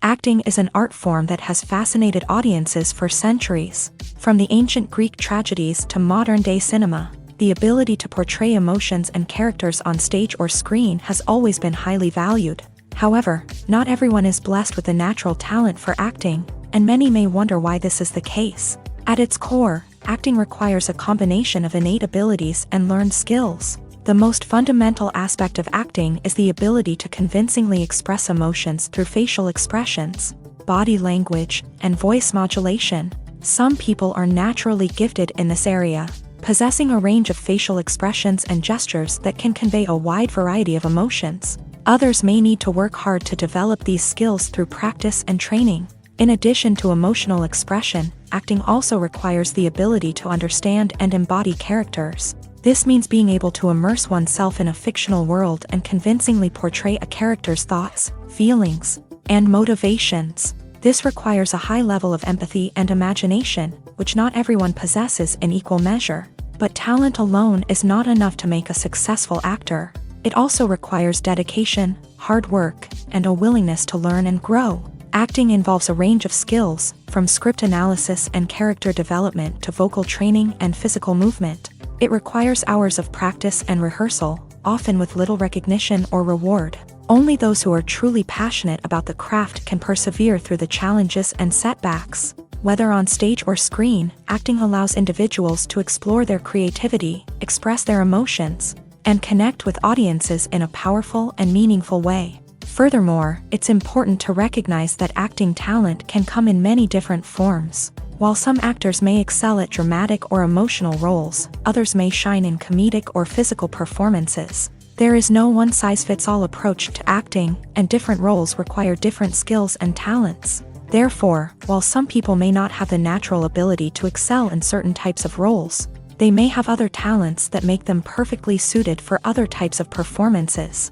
Acting is an art form that has fascinated audiences for centuries. From the ancient Greek tragedies to modern-day cinema, the ability to portray emotions and characters on stage or screen has always been highly valued. However, not everyone is blessed with a natural talent for acting, and many may wonder why this is the case. At its core, acting requires a combination of innate abilities and learned skills. The most fundamental aspect of acting is the ability to convincingly express emotions through facial expressions, body language, and voice modulation. Some people are naturally gifted in this area, possessing a range of facial expressions and gestures that can convey a wide variety of emotions. Others may need to work hard to develop these skills through practice and training. In addition to emotional expression, acting also requires the ability to understand and embody characters. This means being able to immerse oneself in a fictional world and convincingly portray a character's thoughts, feelings, and motivations. This requires a high level of empathy and imagination, which not everyone possesses in equal measure. But talent alone is not enough to make a successful actor. It also requires dedication, hard work, and a willingness to learn and grow. Acting involves a range of skills, from script analysis and character development to vocal training and physical movement. It requires hours of practice and rehearsal, often with little recognition or reward. Only those who are truly passionate about the craft can persevere through the challenges and setbacks. Whether on stage or screen, acting allows individuals to explore their creativity, express their emotions, and connect with audiences in a powerful and meaningful way. Furthermore, it's important to recognize that acting talent can come in many different forms. While some actors may excel at dramatic or emotional roles, others may shine in comedic or physical performances. There is no one-size-fits-all approach to acting, and different roles require different skills and talents. Therefore, while some people may not have the natural ability to excel in certain types of roles, they may have other talents that make them perfectly suited for other types of performances.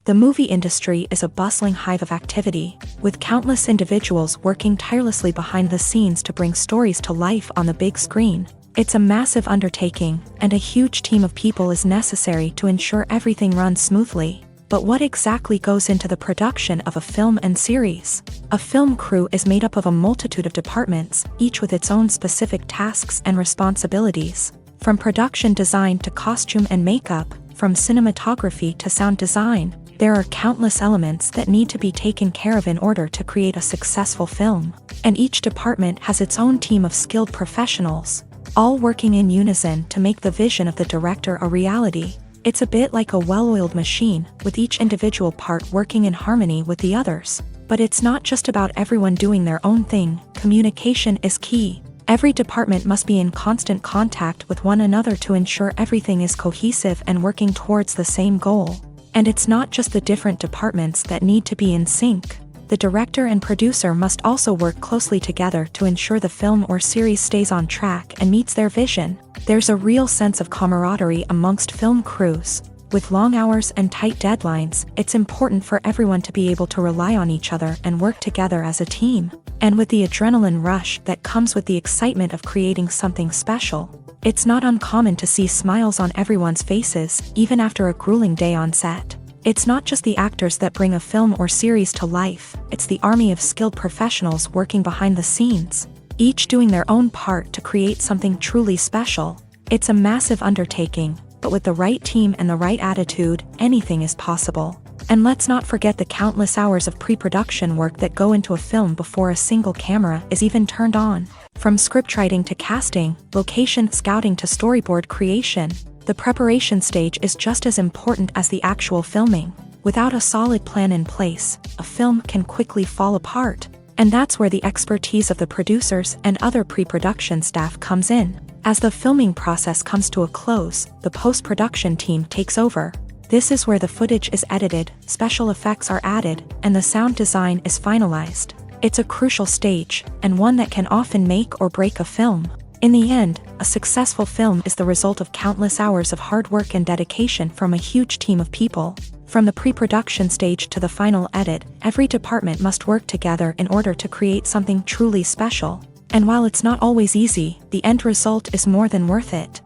The movie industry is a bustling hive of activity, with countless individuals working tirelessly behind the scenes to bring stories to life on the big screen. It's a massive undertaking, and a huge team of people is necessary to ensure everything runs smoothly. But what exactly goes into the production of a film and series? A film crew is made up of a multitude of departments, each with its own specific tasks and responsibilities. From production design to costume and makeup, from cinematography to sound design, there are countless elements that need to be taken care of in order to create a successful film. And each department has its own team of skilled professionals, all working in unison to make the vision of the director a reality. It's a bit like a well-oiled machine, with each individual part working in harmony with the others. But it's not just about everyone doing their own thing. Communication is key. Every department must be in constant contact with one another to ensure everything is cohesive and working towards the same goal. And it's not just the different departments that need to be in sync. The director and producer must also work closely together to ensure the film or series stays on track and meets their vision. There's a real sense of camaraderie amongst film crews. With long hours and tight deadlines, it's important for everyone to be able to rely on each other and work together as a team. And with the adrenaline rush that comes with the excitement of creating something special, it's not uncommon to see smiles on everyone's faces, even after a grueling day on set. It's not just the actors that bring a film or series to life, it's the army of skilled professionals working behind the scenes, each doing their own part to create something truly special. It's a massive undertaking, but with the right team and the right attitude, anything is possible. And let's not forget the countless hours of pre-production work that go into a film before a single camera is even turned on. From scriptwriting to casting, location scouting to storyboard creation, the preparation stage is just as important as the actual filming. Without a solid plan in place, a film can quickly fall apart. And that's where the expertise of the producers and other pre-production staff comes in. As the filming process comes to a close, the post-production team takes over. This is where the footage is edited, special effects are added, and the sound design is finalized. It's a crucial stage, and one that can often make or break a film. In the end, a successful film is the result of countless hours of hard work and dedication from a huge team of people. From the pre-production stage to the final edit, every department must work together in order to create something truly special. And while it's not always easy, the end result is more than worth it.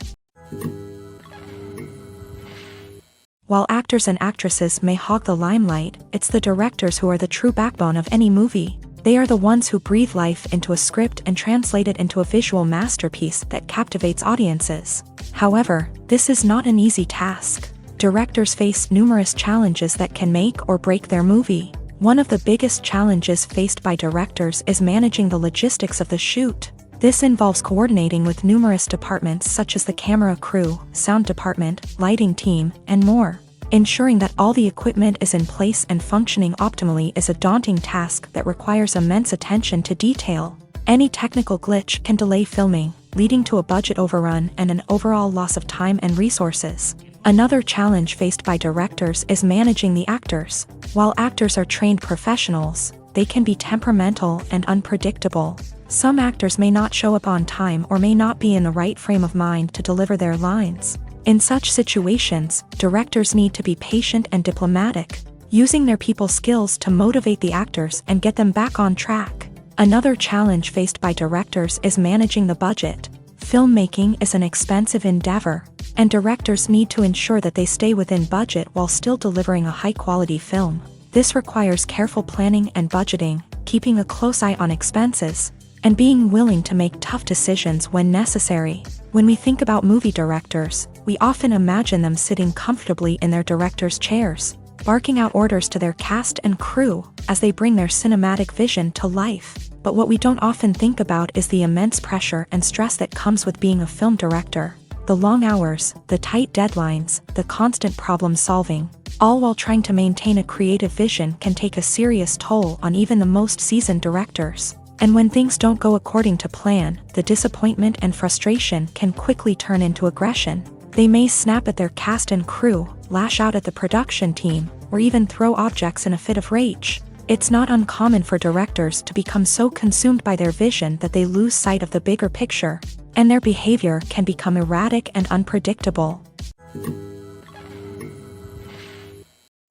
While actors and actresses may hog the limelight, it's the directors who are the true backbone of any movie. They are the ones who breathe life into a script and translate it into a visual masterpiece that captivates audiences. However, this is not an easy task. Directors face numerous challenges that can make or break their movie. One of the biggest challenges faced by directors is managing the logistics of the shoot. This involves coordinating with numerous departments such as the camera crew, sound department, lighting team, and more. Ensuring that all the equipment is in place and functioning optimally is a daunting task that requires immense attention to detail. Any technical glitch can delay filming, leading to a budget overrun and an overall loss of time and resources. Another challenge faced by directors is managing the actors. While actors are trained professionals, they can be temperamental and unpredictable. Some actors may not show up on time or may not be in the right frame of mind to deliver their lines. In such situations, directors need to be patient and diplomatic, using their people skills to motivate the actors and get them back on track. Another challenge faced by directors is managing the budget. Filmmaking is an expensive endeavor, and directors need to ensure that they stay within budget while still delivering a high-quality film. This requires careful planning and budgeting, keeping a close eye on expenses, and being willing to make tough decisions when necessary. When we think about movie directors, we often imagine them sitting comfortably in their director's chairs, barking out orders to their cast and crew as they bring their cinematic vision to life. But what we don't often think about is the immense pressure and stress that comes with being a film director. The long hours, the tight deadlines, the constant problem solving, all while trying to maintain a creative vision can take a serious toll on even the most seasoned directors. And when things don't go according to plan, the disappointment and frustration can quickly turn into aggression. They may snap at their cast and crew, lash out at the production team, or even throw objects in a fit of rage. It's not uncommon for directors to become so consumed by their vision that they lose sight of the bigger picture, and their behavior can become erratic and unpredictable.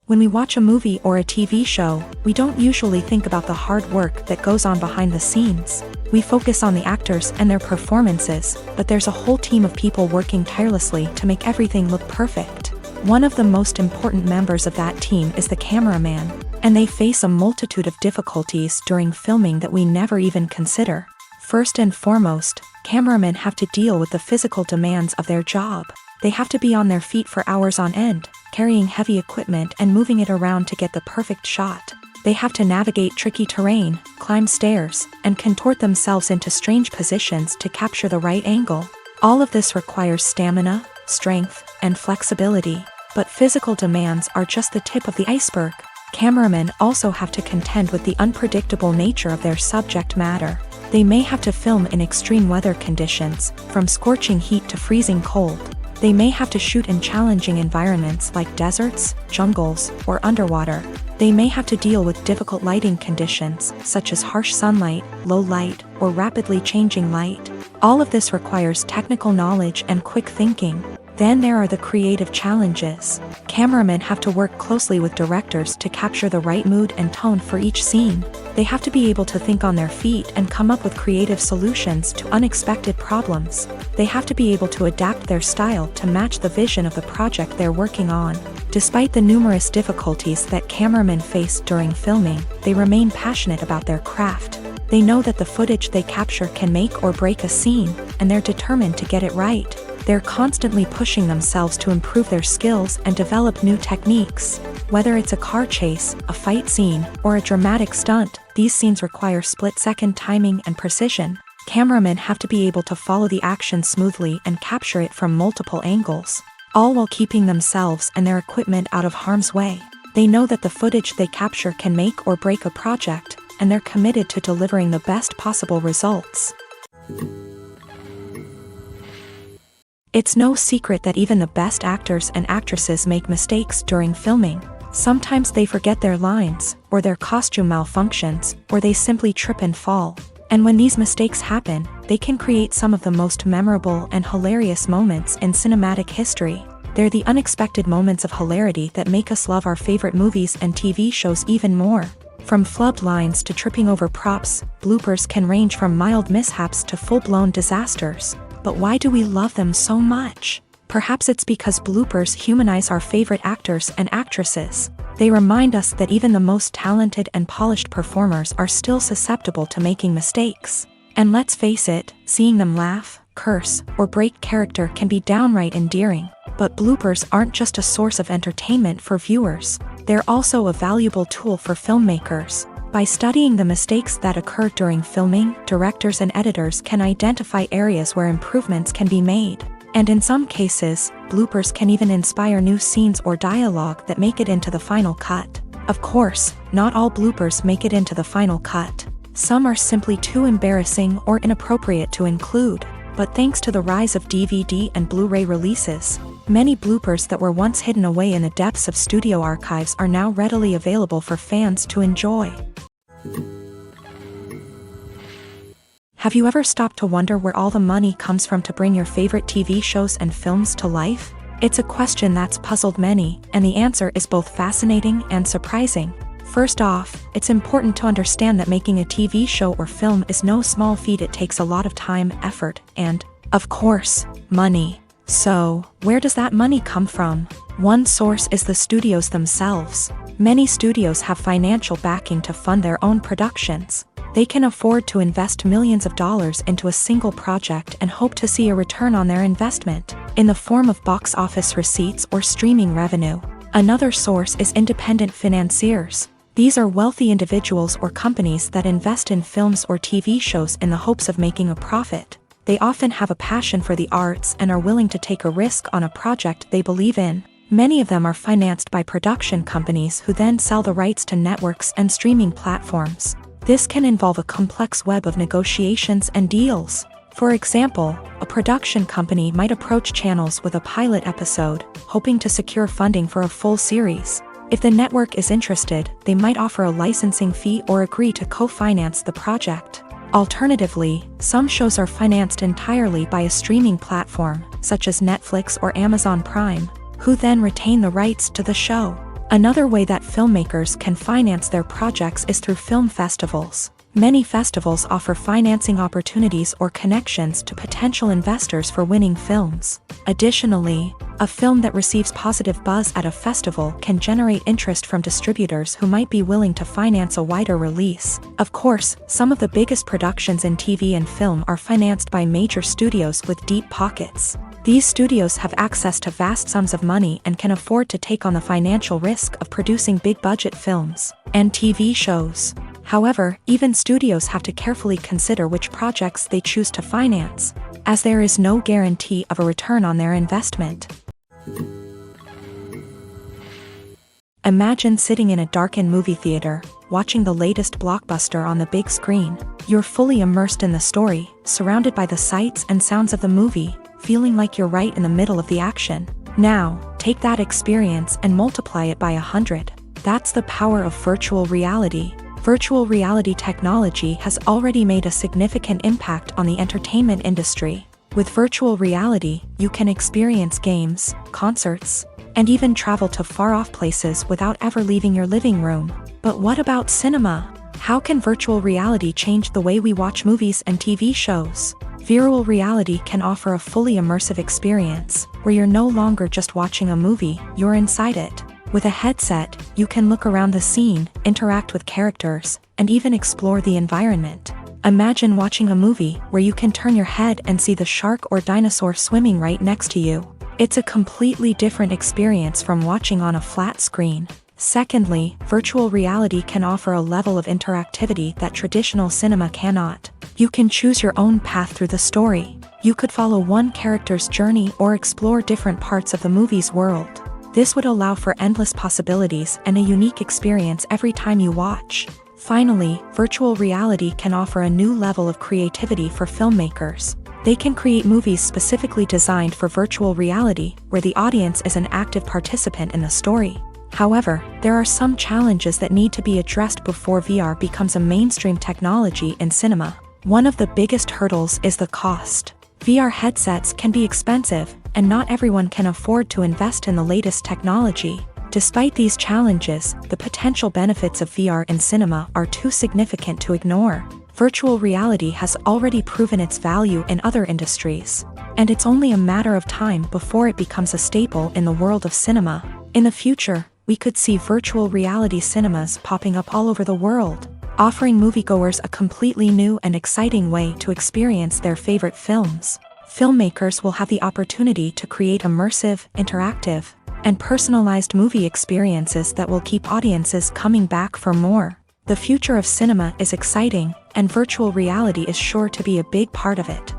When we watch a movie or a TV show, we don't usually think about the hard work that goes on behind the scenes. We focus on the actors and their performances, but there's a whole team of people working tirelessly to make everything look perfect. One of the most important members of that team is the cameraman, and they face a multitude of difficulties during filming that we never even consider. First and foremost, cameramen have to deal with the physical demands of their job. They have to be on their feet for hours on end, carrying heavy equipment and moving it around to get the perfect shot. They have to navigate tricky terrain, climb stairs, and contort themselves into strange positions to capture the right angle. All of this requires stamina, strength, and flexibility. But physical demands are just the tip of the iceberg. Cameramen also have to contend with the unpredictable nature of their subject matter. They may have to film in extreme weather conditions, from scorching heat to freezing cold. They may have to shoot in challenging environments like deserts, jungles, or underwater. They may have to deal with difficult lighting conditions, such as harsh sunlight, low light, or rapidly changing light. All of this requires technical knowledge and quick thinking. Then there are the creative challenges. Cameramen have to work closely with directors to capture the right mood and tone for each scene. They have to be able to think on their feet and come up with creative solutions to unexpected problems. They have to be able to adapt their style to match the vision of the project they're working on. Despite the numerous difficulties that cameramen face during filming, they remain passionate about their craft. They know that the footage they capture can make or break a scene, and they're determined to get it right. They're constantly pushing themselves to improve their skills and develop new techniques. Whether it's a car chase, a fight scene, or a dramatic stunt, these scenes require split-second timing and precision. Cameramen have to be able to follow the action smoothly and capture it from multiple angles, all while keeping themselves and their equipment out of harm's way. They know that the footage they capture can make or break a project, and they're committed to delivering the best possible results. It's no secret that even the best actors and actresses make mistakes during filming. Sometimes they forget their lines, or their costume malfunctions, or they simply trip and fall. And when these mistakes happen, they can create some of the most memorable and hilarious moments in cinematic history. They're the unexpected moments of hilarity that make us love our favorite movies and TV shows even more. From flubbed lines to tripping over props, bloopers can range from mild mishaps to full-blown disasters. But why do we love them so much? Perhaps it's because bloopers humanize our favorite actors and actresses. They remind us that even the most talented and polished performers are still susceptible to making mistakes. And let's face it, seeing them laugh, curse, or break character can be downright endearing. But bloopers aren't just a source of entertainment for viewers. They're also a valuable tool for filmmakers. By studying the mistakes that occur during filming, directors and editors can identify areas where improvements can be made. And in some cases, bloopers can even inspire new scenes or dialogue that make it into the final cut. Of course, not all bloopers make it into the final cut. Some are simply too embarrassing or inappropriate to include. But thanks to the rise of DVD and Blu-ray releases, many bloopers that were once hidden away in the depths of studio archives are now readily available for fans to enjoy. Have you ever stopped to wonder where all the money comes from to bring your favorite TV shows and films to life? It's a question that's puzzled many, and the answer is both fascinating and surprising. First off, it's important to understand that making a TV show or film is no small feat. It takes a lot of time, effort, and, of course, money. So, where does that money come from? One source is the studios themselves. Many studios have financial backing to fund their own productions. They can afford to invest millions of dollars into a single project and hope to see a return on their investment, in the form of box office receipts or streaming revenue. Another source is independent financiers. These are wealthy individuals or companies that invest in films or TV shows in the hopes of making a profit. They often have a passion for the arts and are willing to take a risk on a project they believe in. Many of them are financed by production companies who then sell the rights to networks and streaming platforms. This can involve a complex web of negotiations and deals. For example, a production company might approach channels with a pilot episode, hoping to secure funding for a full series. If the network is interested, they might offer a licensing fee or agree to co-finance the project. Alternatively, some shows are financed entirely by a streaming platform, such as Netflix or Amazon Prime, who then retain the rights to the show. Another way that filmmakers can finance their projects is through film festivals. Many festivals offer financing opportunities or connections to potential investors for winning films. Additionally, a film that receives positive buzz at a festival can generate interest from distributors who might be willing to finance a wider release. Of course, some of the biggest productions in TV and film are financed by major studios with deep pockets. These studios have access to vast sums of money and can afford to take on the financial risk of producing big-budget films and TV shows. However, even studios have to carefully consider which projects they choose to finance, as there is no guarantee of a return on their investment. Imagine sitting in a darkened movie theater, watching the latest blockbuster on the big screen. You're fully immersed in the story, surrounded by the sights and sounds of the movie. feeling like you're right in the middle of the action. Now, take that experience and multiply it by 100. That's the power of virtual reality. Virtual reality technology has already made a significant impact on the entertainment industry. With virtual reality, you can experience games, concerts, and even travel to far-off places without ever leaving your living room. But what about cinema? How can virtual reality change the way we watch movies and TV shows? Virtual reality can offer a fully immersive experience, where you're no longer just watching a movie, you're inside it. With a headset, you can look around the scene, interact with characters, and even explore the environment. Imagine watching a movie where you can turn your head and see the shark or dinosaur swimming right next to you. It's a completely different experience from watching on a flat screen. Secondly, virtual reality can offer a level of interactivity that traditional cinema cannot. You can choose your own path through the story. You could follow one character's journey or explore different parts of the movie's world. This would allow for endless possibilities and a unique experience every time you watch. Finally, virtual reality can offer a new level of creativity for filmmakers. They can create movies specifically designed for virtual reality, where the audience is an active participant in the story. However, there are some challenges that need to be addressed before VR becomes a mainstream technology in cinema. One of the biggest hurdles is the cost. VR headsets can be expensive, and not everyone can afford to invest in the latest technology. Despite these challenges, the potential benefits of VR in cinema are too significant to ignore. Virtual reality has already proven its value in other industries, and it's only a matter of time before it becomes a staple in the world of cinema. In the future, we could see virtual reality cinemas popping up all over the world, offering moviegoers a completely new and exciting way to experience their favorite films. Filmmakers will have the opportunity to create immersive, interactive, and personalized movie experiences that will keep audiences coming back for more. The future of cinema is exciting, and virtual reality is sure to be a big part of it.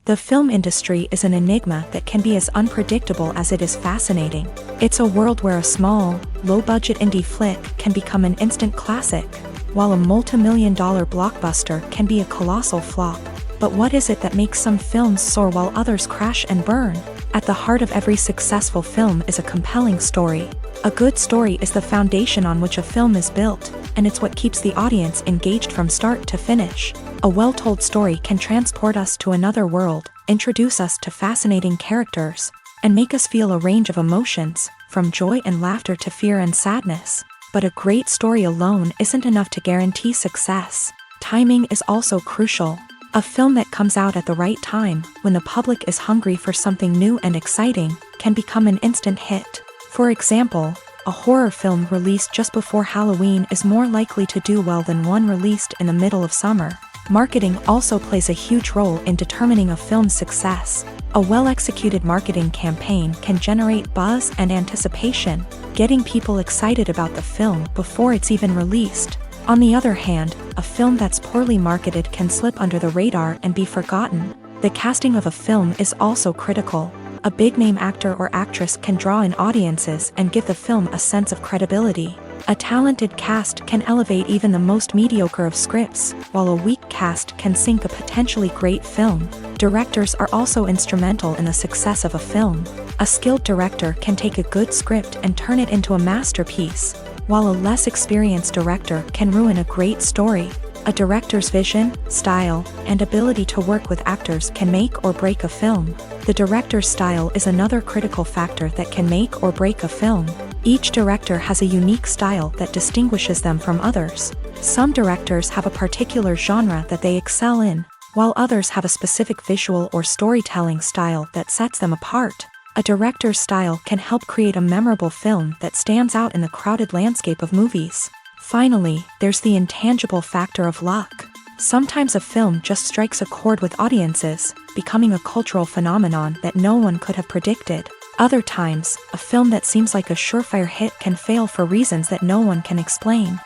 The film industry is an enigma that can be as unpredictable as it is fascinating. It's a world where a small, low-budget indie flick can become an instant classic, while a multi-million-dollar blockbuster can be a colossal flop. But what is it that makes some films soar while others crash and burn? At the heart of every successful film is a compelling story. A good story is the foundation on which a film is built, and it's what keeps the audience engaged from start to finish. A well-told story can transport us to another world, introduce us to fascinating characters, and make us feel a range of emotions, from joy and laughter to fear and sadness. But a great story alone isn't enough to guarantee success. Timing is also crucial. A film that comes out at the right time, when the public is hungry for something new and exciting, can become an instant hit. For example, a horror film released just before Halloween is more likely to do well than one released in the middle of summer. Marketing also plays a huge role in determining a film's success. A well-executed marketing campaign can generate buzz and anticipation, getting people excited about the film before it's even released. On the other hand, a film that's poorly marketed can slip under the radar and be forgotten. The casting of a film is also critical. A big-name actor or actress can draw in audiences and give the film a sense of credibility. A talented cast can elevate even the most mediocre of scripts, while a weak cast can sink a potentially great film. Directors are also instrumental in the success of a film. A skilled director can take a good script and turn it into a masterpiece, while a less experienced director can ruin a great story. A director's vision, style, and ability to work with actors can make or break a film. The director's style is another critical factor that can make or break a film. Each director has a unique style that distinguishes them from others. Some directors have a particular genre that they excel in, while others have a specific visual or storytelling style that sets them apart. A director's style can help create a memorable film that stands out in the crowded landscape of movies. Finally, there's the intangible factor of luck. Sometimes a film just strikes a chord with audiences, becoming a cultural phenomenon that no one could have predicted. Other times, a film that seems like a surefire hit can fail for reasons that no one can explain.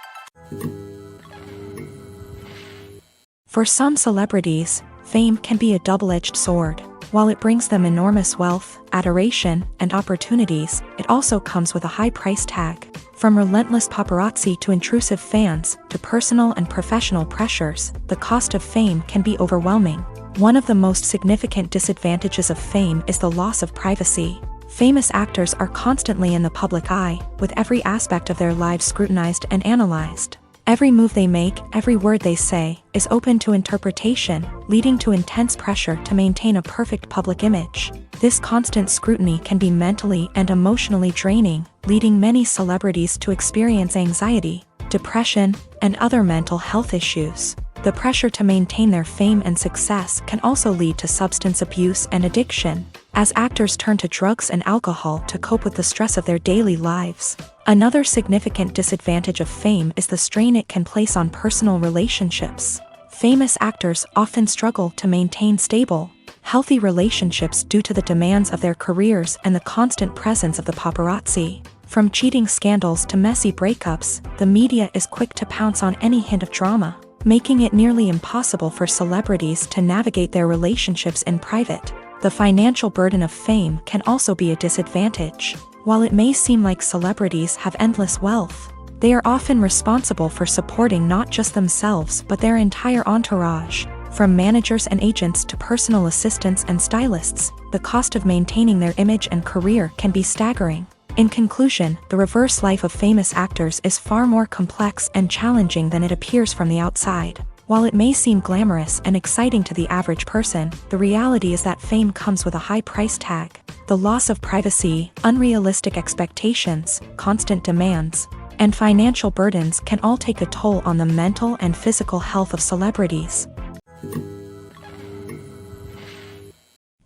For some celebrities, fame can be a double-edged sword. While it brings them enormous wealth, adoration, and opportunities, it also comes with a high price tag. From relentless paparazzi to intrusive fans, to personal and professional pressures, the cost of fame can be overwhelming. One of the most significant disadvantages of fame is the loss of privacy. Famous actors are constantly in the public eye, with every aspect of their lives scrutinized and analyzed. Every move they make, every word they say, is open to interpretation, leading to intense pressure to maintain a perfect public image. This constant scrutiny can be mentally and emotionally draining, leading many celebrities to experience anxiety, depression, and other mental health issues. The pressure to maintain their fame and success can also lead to substance abuse and addiction, as actors turn to drugs and alcohol to cope with the stress of their daily lives. Another significant disadvantage of fame is the strain it can place on personal relationships. Famous actors often struggle to maintain stable, healthy relationships due to the demands of their careers and the constant presence of the paparazzi. From cheating scandals to messy breakups, the media is quick to pounce on any hint of drama, making it nearly impossible for celebrities to navigate their relationships in private. The financial burden of fame can also be a disadvantage. While it may seem like celebrities have endless wealth, they are often responsible for supporting not just themselves but their entire entourage. From managers and agents to personal assistants and stylists, the cost of maintaining their image and career can be staggering. In conclusion, the reverse life of famous actors is far more complex and challenging than it appears from the outside. While it may seem glamorous and exciting to the average person, the reality is that fame comes with a high price tag. The loss of privacy, unrealistic expectations, constant demands, and financial burdens can all take a toll on the mental and physical health of celebrities.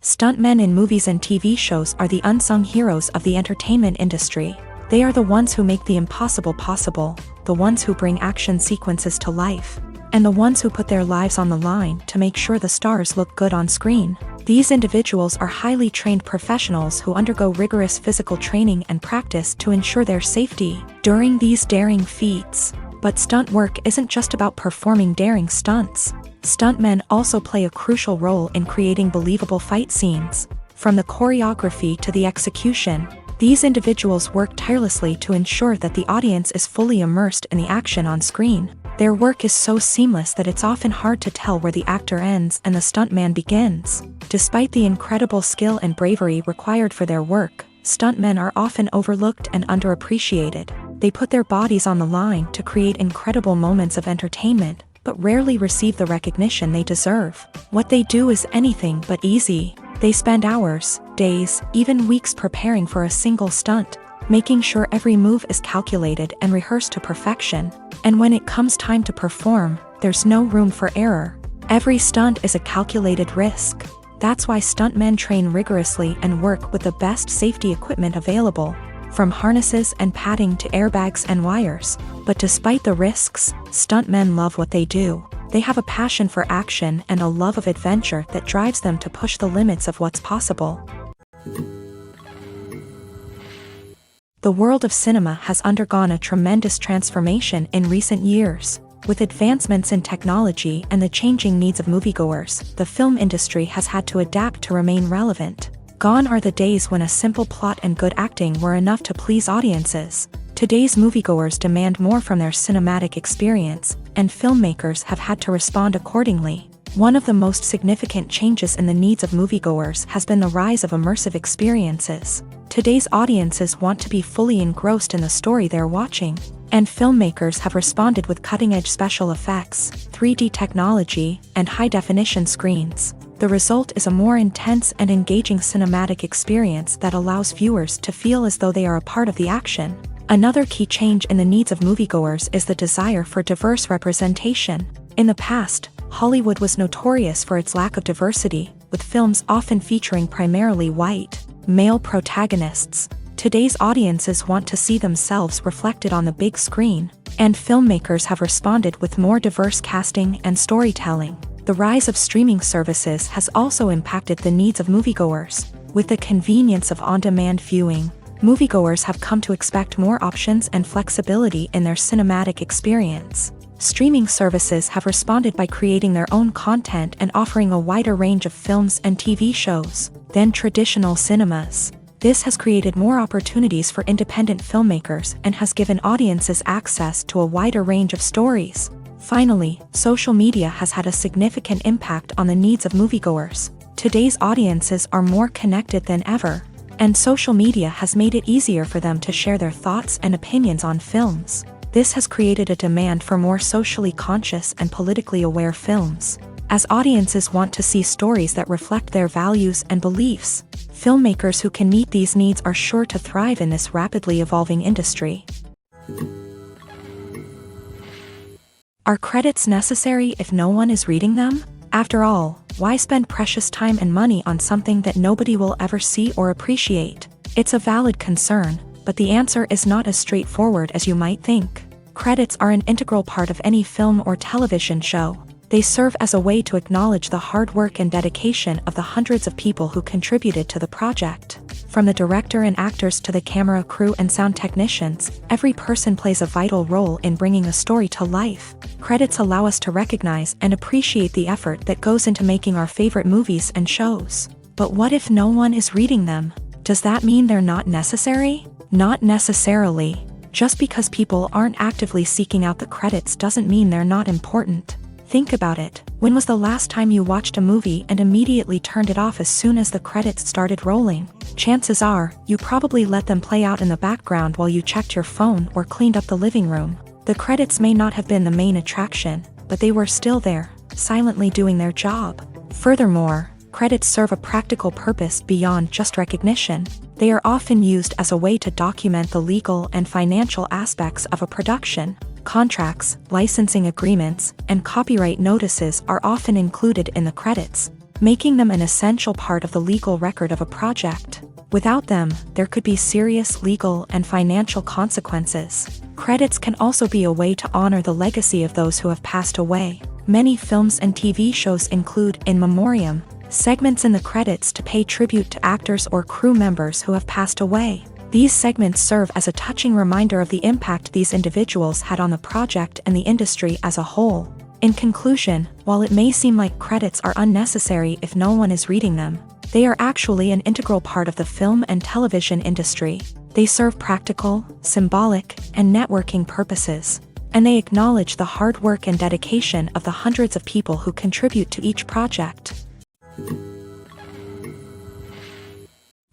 Stuntmen in movies and TV shows are the unsung heroes of the entertainment industry. They are the ones who make the impossible possible, the ones who bring action sequences to life, and the ones who put their lives on the line to make sure the stars look good on screen. These individuals are highly trained professionals who undergo rigorous physical training and practice to ensure their safety during these daring feats. But stunt work isn't just about performing daring stunts. Stuntmen also play a crucial role in creating believable fight scenes. From the choreography to the execution, these individuals work tirelessly to ensure that the audience is fully immersed in the action on screen. Their work is so seamless that it's often hard to tell where the actor ends and the stuntman begins. Despite the incredible skill and bravery required for their work, stuntmen are often overlooked and underappreciated. They put their bodies on the line to create incredible moments of entertainment, but rarely receive the recognition they deserve. What they do is anything but easy. They spend hours, days, even weeks preparing for a single stunt, making sure every move is calculated and rehearsed to perfection. And when it comes time to perform, there's no room for error. Every stunt is a calculated risk. That's why stuntmen train rigorously and work with the best safety equipment available, from harnesses and padding to airbags and wires. But despite the risks, stuntmen love what they do. They have a passion for action and a love of adventure that drives them to push the limits of what's possible. The world of cinema has undergone a tremendous transformation in recent years. With advancements in technology and the changing needs of moviegoers, the film industry has had to adapt to remain relevant. Gone are the days when a simple plot and good acting were enough to please audiences. Today's moviegoers demand more from their cinematic experience, and filmmakers have had to respond accordingly. One of the most significant changes in the needs of moviegoers has been the rise of immersive experiences. Today's audiences want to be fully engrossed in the story they're watching, and filmmakers have responded with cutting-edge special effects, 3D technology, and high-definition screens. The result is a more intense and engaging cinematic experience that allows viewers to feel as though they are a part of the action. Another key change in the needs of moviegoers is the desire for diverse representation. In the past, Hollywood was notorious for its lack of diversity, with films often featuring primarily white, male protagonists. Today's audiences want to see themselves reflected on the big screen, and filmmakers have responded with more diverse casting and storytelling. The rise of streaming services has also impacted the needs of moviegoers. With the convenience of on-demand viewing, moviegoers have come to expect more options and flexibility in their cinematic experience. Streaming services have responded by creating their own content and offering a wider range of films and TV shows than traditional cinemas. This has created more opportunities for independent filmmakers and has given audiences access to a wider range of stories. Finally, social media has had a significant impact on the needs of moviegoers. Today's audiences are more connected than ever, and social media has made it easier for them to share their thoughts and opinions on films. This has created a demand for more socially conscious and politically aware films. As audiences want to see stories that reflect their values and beliefs, filmmakers who can meet these needs are sure to thrive in this rapidly evolving industry. Are credits necessary if no one is reading them? After all, why spend precious time and money on something that nobody will ever see or appreciate? It's a valid concern, but the answer is not as straightforward as you might think. Credits are an integral part of any film or television show. They serve as a way to acknowledge the hard work and dedication of the hundreds of people who contributed to the project. From the director and actors to the camera crew and sound technicians, every person plays a vital role in bringing a story to life. Credits allow us to recognize and appreciate the effort that goes into making our favorite movies and shows. But what if no one is reading them? Does that mean they're not necessary? Not necessarily. Just because people aren't actively seeking out the credits doesn't mean they're not important. Think about it. When was the last time you watched a movie and immediately turned it off as soon as the credits started rolling? Chances are, you probably let them play out in the background while you checked your phone or cleaned up the living room. The credits may not have been the main attraction, but they were still there, silently doing their job. Furthermore, credits serve a practical purpose beyond just recognition. They are often used as a way to document the legal and financial aspects of a production. Contracts, licensing agreements, and copyright notices are often included in the credits, making them an essential part of the legal record of a project. Without them, there could be serious legal and financial consequences. Credits can also be a way to honor the legacy of those who have passed away. Many films and TV shows include in memoriam segments in the credits to pay tribute to actors or crew members who have passed away. These segments serve as a touching reminder of the impact these individuals had on the project and the industry as a whole. In conclusion, while it may seem like credits are unnecessary if no one is reading them, they are actually an integral part of the film and television industry. They serve practical, symbolic, and networking purposes, and they acknowledge the hard work and dedication of the hundreds of people who contribute to each project.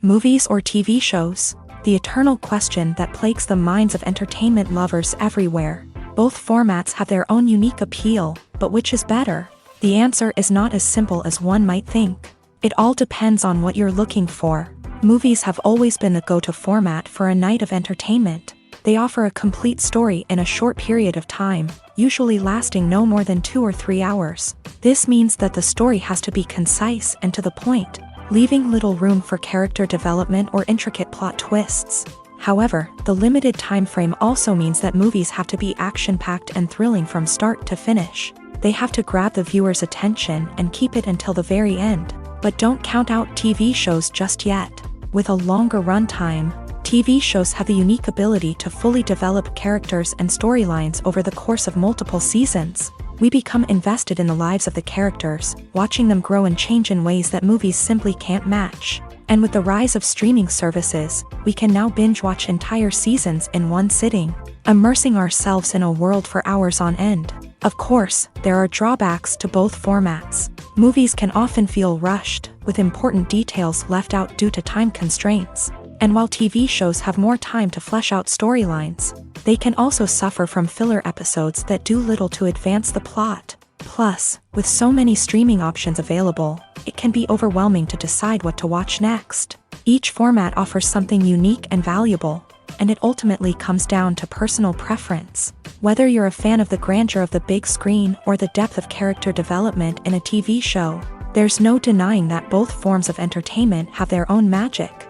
Movies or TV shows? The eternal question that plagues the minds of entertainment lovers everywhere. Both formats have their own unique appeal, but which is better? The answer is not as simple as one might think. It all depends on what you're looking for. Movies have always been the go-to format for a night of entertainment. They offer a complete story in a short period of time, usually lasting no more than 2 or 3 hours. This means that the story has to be concise and to the point, leaving little room for character development or intricate plot twists. However, the limited time frame also means that movies have to be action-packed and thrilling from start to finish. They have to grab the viewer's attention and keep it until the very end. But don't count out TV shows just yet. With a longer runtime, TV shows have the unique ability to fully develop characters and storylines over the course of multiple seasons. We become invested in the lives of the characters, watching them grow and change in ways that movies simply can't match. And with the rise of streaming services, we can now binge-watch entire seasons in one sitting, immersing ourselves in a world for hours on end. Of course, there are drawbacks to both formats. Movies can often feel rushed, with important details left out due to time constraints. And while TV shows have more time to flesh out storylines, they can also suffer from filler episodes that do little to advance the plot. Plus, with so many streaming options available, it can be overwhelming to decide what to watch next. Each format offers something unique and valuable, and it ultimately comes down to personal preference. Whether you're a fan of the grandeur of the big screen or the depth of character development in a TV show, there's no denying that both forms of entertainment have their own magic.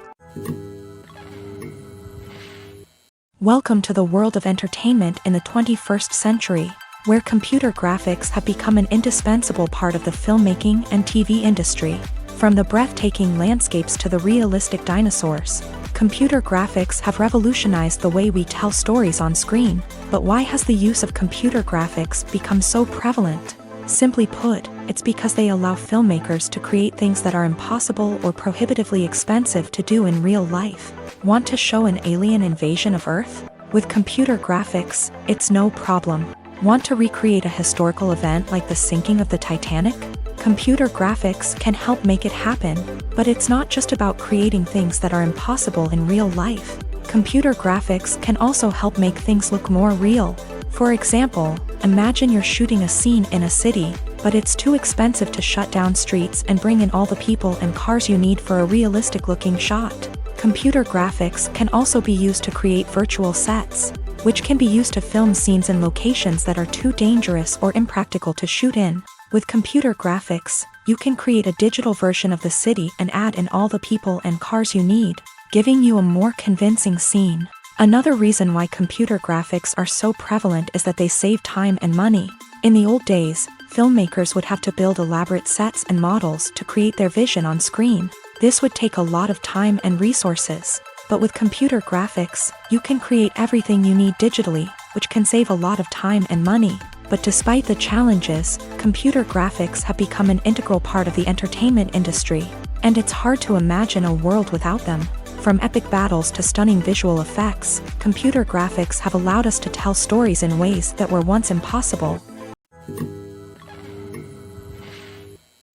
Welcome to the world of entertainment in the 21st century, where computer graphics have become an indispensable part of the filmmaking and TV industry. From the breathtaking landscapes to the realistic dinosaurs, computer graphics have revolutionized the way we tell stories on screen. But why has the use of computer graphics become so prevalent? Simply put, it's because they allow filmmakers to create things that are impossible or prohibitively expensive to do in real life. Want to show an alien invasion of Earth? With computer graphics, it's no problem. Want to recreate a historical event like the sinking of the Titanic? Computer graphics can help make it happen, but it's not just about creating things that are impossible in real life. Computer graphics can also help make things look more real. For example, imagine you're shooting a scene in a city, but it's too expensive to shut down streets and bring in all the people and cars you need for a realistic-looking shot. Computer graphics can also be used to create virtual sets, which can be used to film scenes in locations that are too dangerous or impractical to shoot in. With computer graphics, you can create a digital version of the city and add in all the people and cars you need, giving you a more convincing scene. Another reason why computer graphics are so prevalent is that they save time and money. In the old days, filmmakers would have to build elaborate sets and models to create their vision on screen. This would take a lot of time and resources. But with computer graphics, you can create everything you need digitally, which can save a lot of time and money. But despite the challenges, computer graphics have become an integral part of the entertainment industry, and it's hard to imagine a world without them. From epic battles to stunning visual effects, computer graphics have allowed us to tell stories in ways that were once impossible.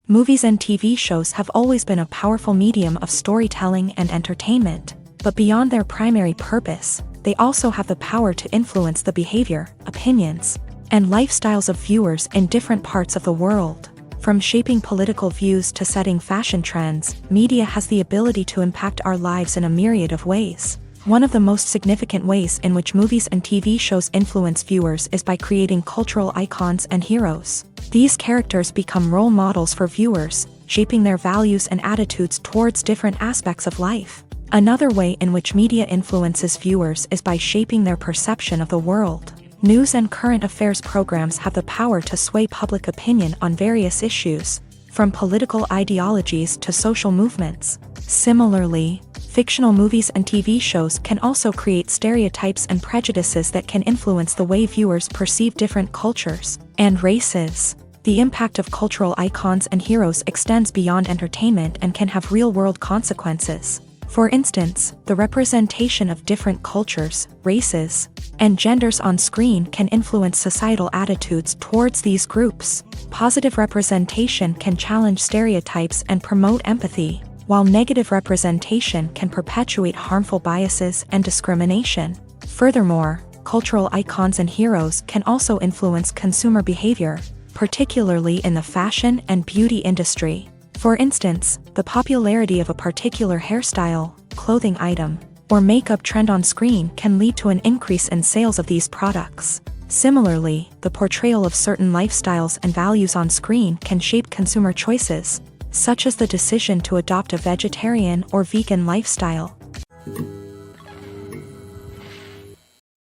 Movies and TV shows have always been a powerful medium of storytelling and entertainment, but beyond their primary purpose, they also have the power to influence the behavior, opinions, and lifestyles of viewers in different parts of the world. From shaping political views to setting fashion trends, media has the ability to impact our lives in a myriad of ways. One of the most significant ways in which movies and TV shows influence viewers is by creating cultural icons and heroes. These characters become role models for viewers, shaping their values and attitudes towards different aspects of life. Another way in which media influences viewers is by shaping their perception of the world. News and current affairs programs have the power to sway public opinion on various issues, from political ideologies to social movements. Similarly, fictional movies and TV shows can also create stereotypes and prejudices that can influence the way viewers perceive different cultures and races. The impact of cultural icons and heroes extends beyond entertainment and can have real-world consequences. For instance, the representation of different cultures, races, and genders on screen can influence societal attitudes towards these groups. Positive representation can challenge stereotypes and promote empathy, while negative representation can perpetuate harmful biases and discrimination. Furthermore, cultural icons and heroes can also influence consumer behavior, particularly in the fashion and beauty industry. For instance, the popularity of a particular hairstyle, clothing item, or makeup trend on screen can lead to an increase in sales of these products. Similarly, the portrayal of certain lifestyles and values on screen can shape consumer choices, such as the decision to adopt a vegetarian or vegan lifestyle.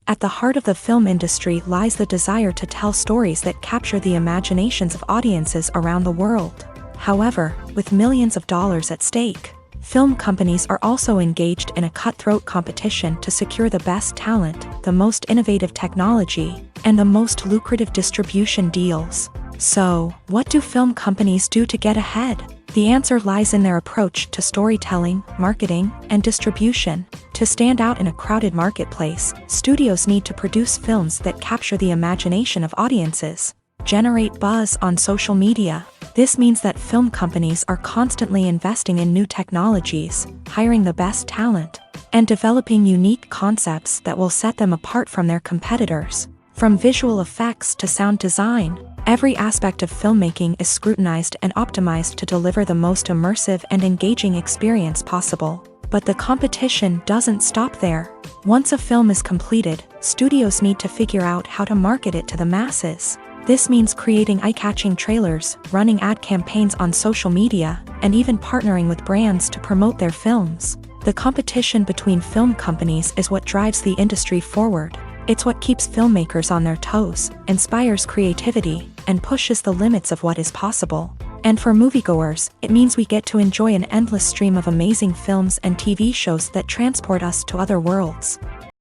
At the heart of the film industry lies the desire to tell stories that capture the imaginations of audiences around the world. However, with millions of dollars at stake, film companies are also engaged in a cutthroat competition to secure the best talent, the most innovative technology, and the most lucrative distribution deals. So, what do film companies do to get ahead? The answer lies in their approach to storytelling, marketing, and distribution. To stand out in a crowded marketplace, studios need to produce films that capture the imagination of audiences, generate buzz on social media. This means that film companies are constantly investing in new technologies, hiring the best talent, and developing unique concepts that will set them apart from their competitors. From visual effects to sound design, every aspect of filmmaking is scrutinized and optimized to deliver the most immersive and engaging experience possible. But the competition doesn't stop there. Once a film is completed, studios need to figure out how to market it to the masses. This means creating eye-catching trailers, running ad campaigns on social media, and even partnering with brands to promote their films. The competition between film companies is what drives the industry forward. It's what keeps filmmakers on their toes, inspires creativity, and pushes the limits of what is possible. And for moviegoers, it means we get to enjoy an endless stream of amazing films and TV shows that transport us to other worlds.